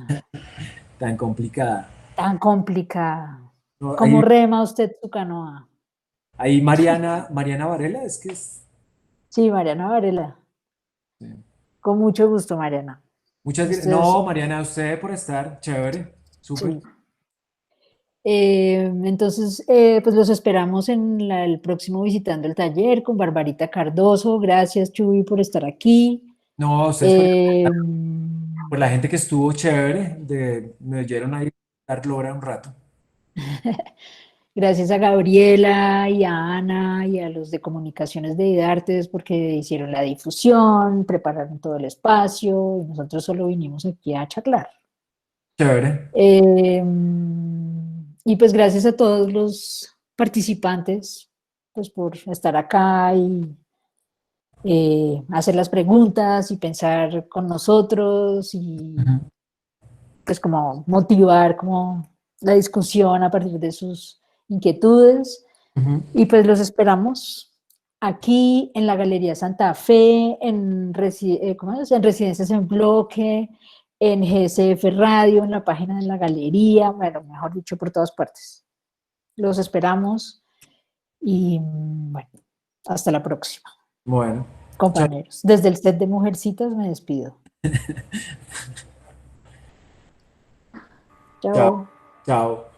tan complicada. tan complicada. No, ¿Cómo rema usted su canoa? ahí Mariana Varela, es que es... Sí, Mariana Varela. sí. Con mucho gusto, Mariana. Esto es, No, Mariana, a usted por estar. Chévere. Súper. sí. Entonces, pues los esperamos en el próximo Visitando el Taller con Barbarita Cardoso. Gracias, Chuy, por estar aquí. No, a ustedes Eh, por la gente que estuvo chévere, me oyeron ahí dar lora un rato. Gracias a Gabriela y a Ana y a los de Comunicaciones de Idartes porque hicieron la difusión, prepararon todo el espacio y nosotros solo vinimos aquí a charlar. Chévere. Eh, y pues gracias a todos los participantes pues por estar acá y hacer las preguntas y pensar con nosotros y Ujú, pues como motivar como la discusión a partir de sus inquietudes. ujú, Y pues los esperamos aquí en la Galería Santa Fe, ¿cómo es? En Residencias en Bloque, en GSF Radio, en la página de la galería, bueno, mejor dicho, por todas partes. Los esperamos y bueno, hasta la próxima, bueno. Chao. compañeros. Desde el set de Mujercitas me despido. Chao. Chao. Chao.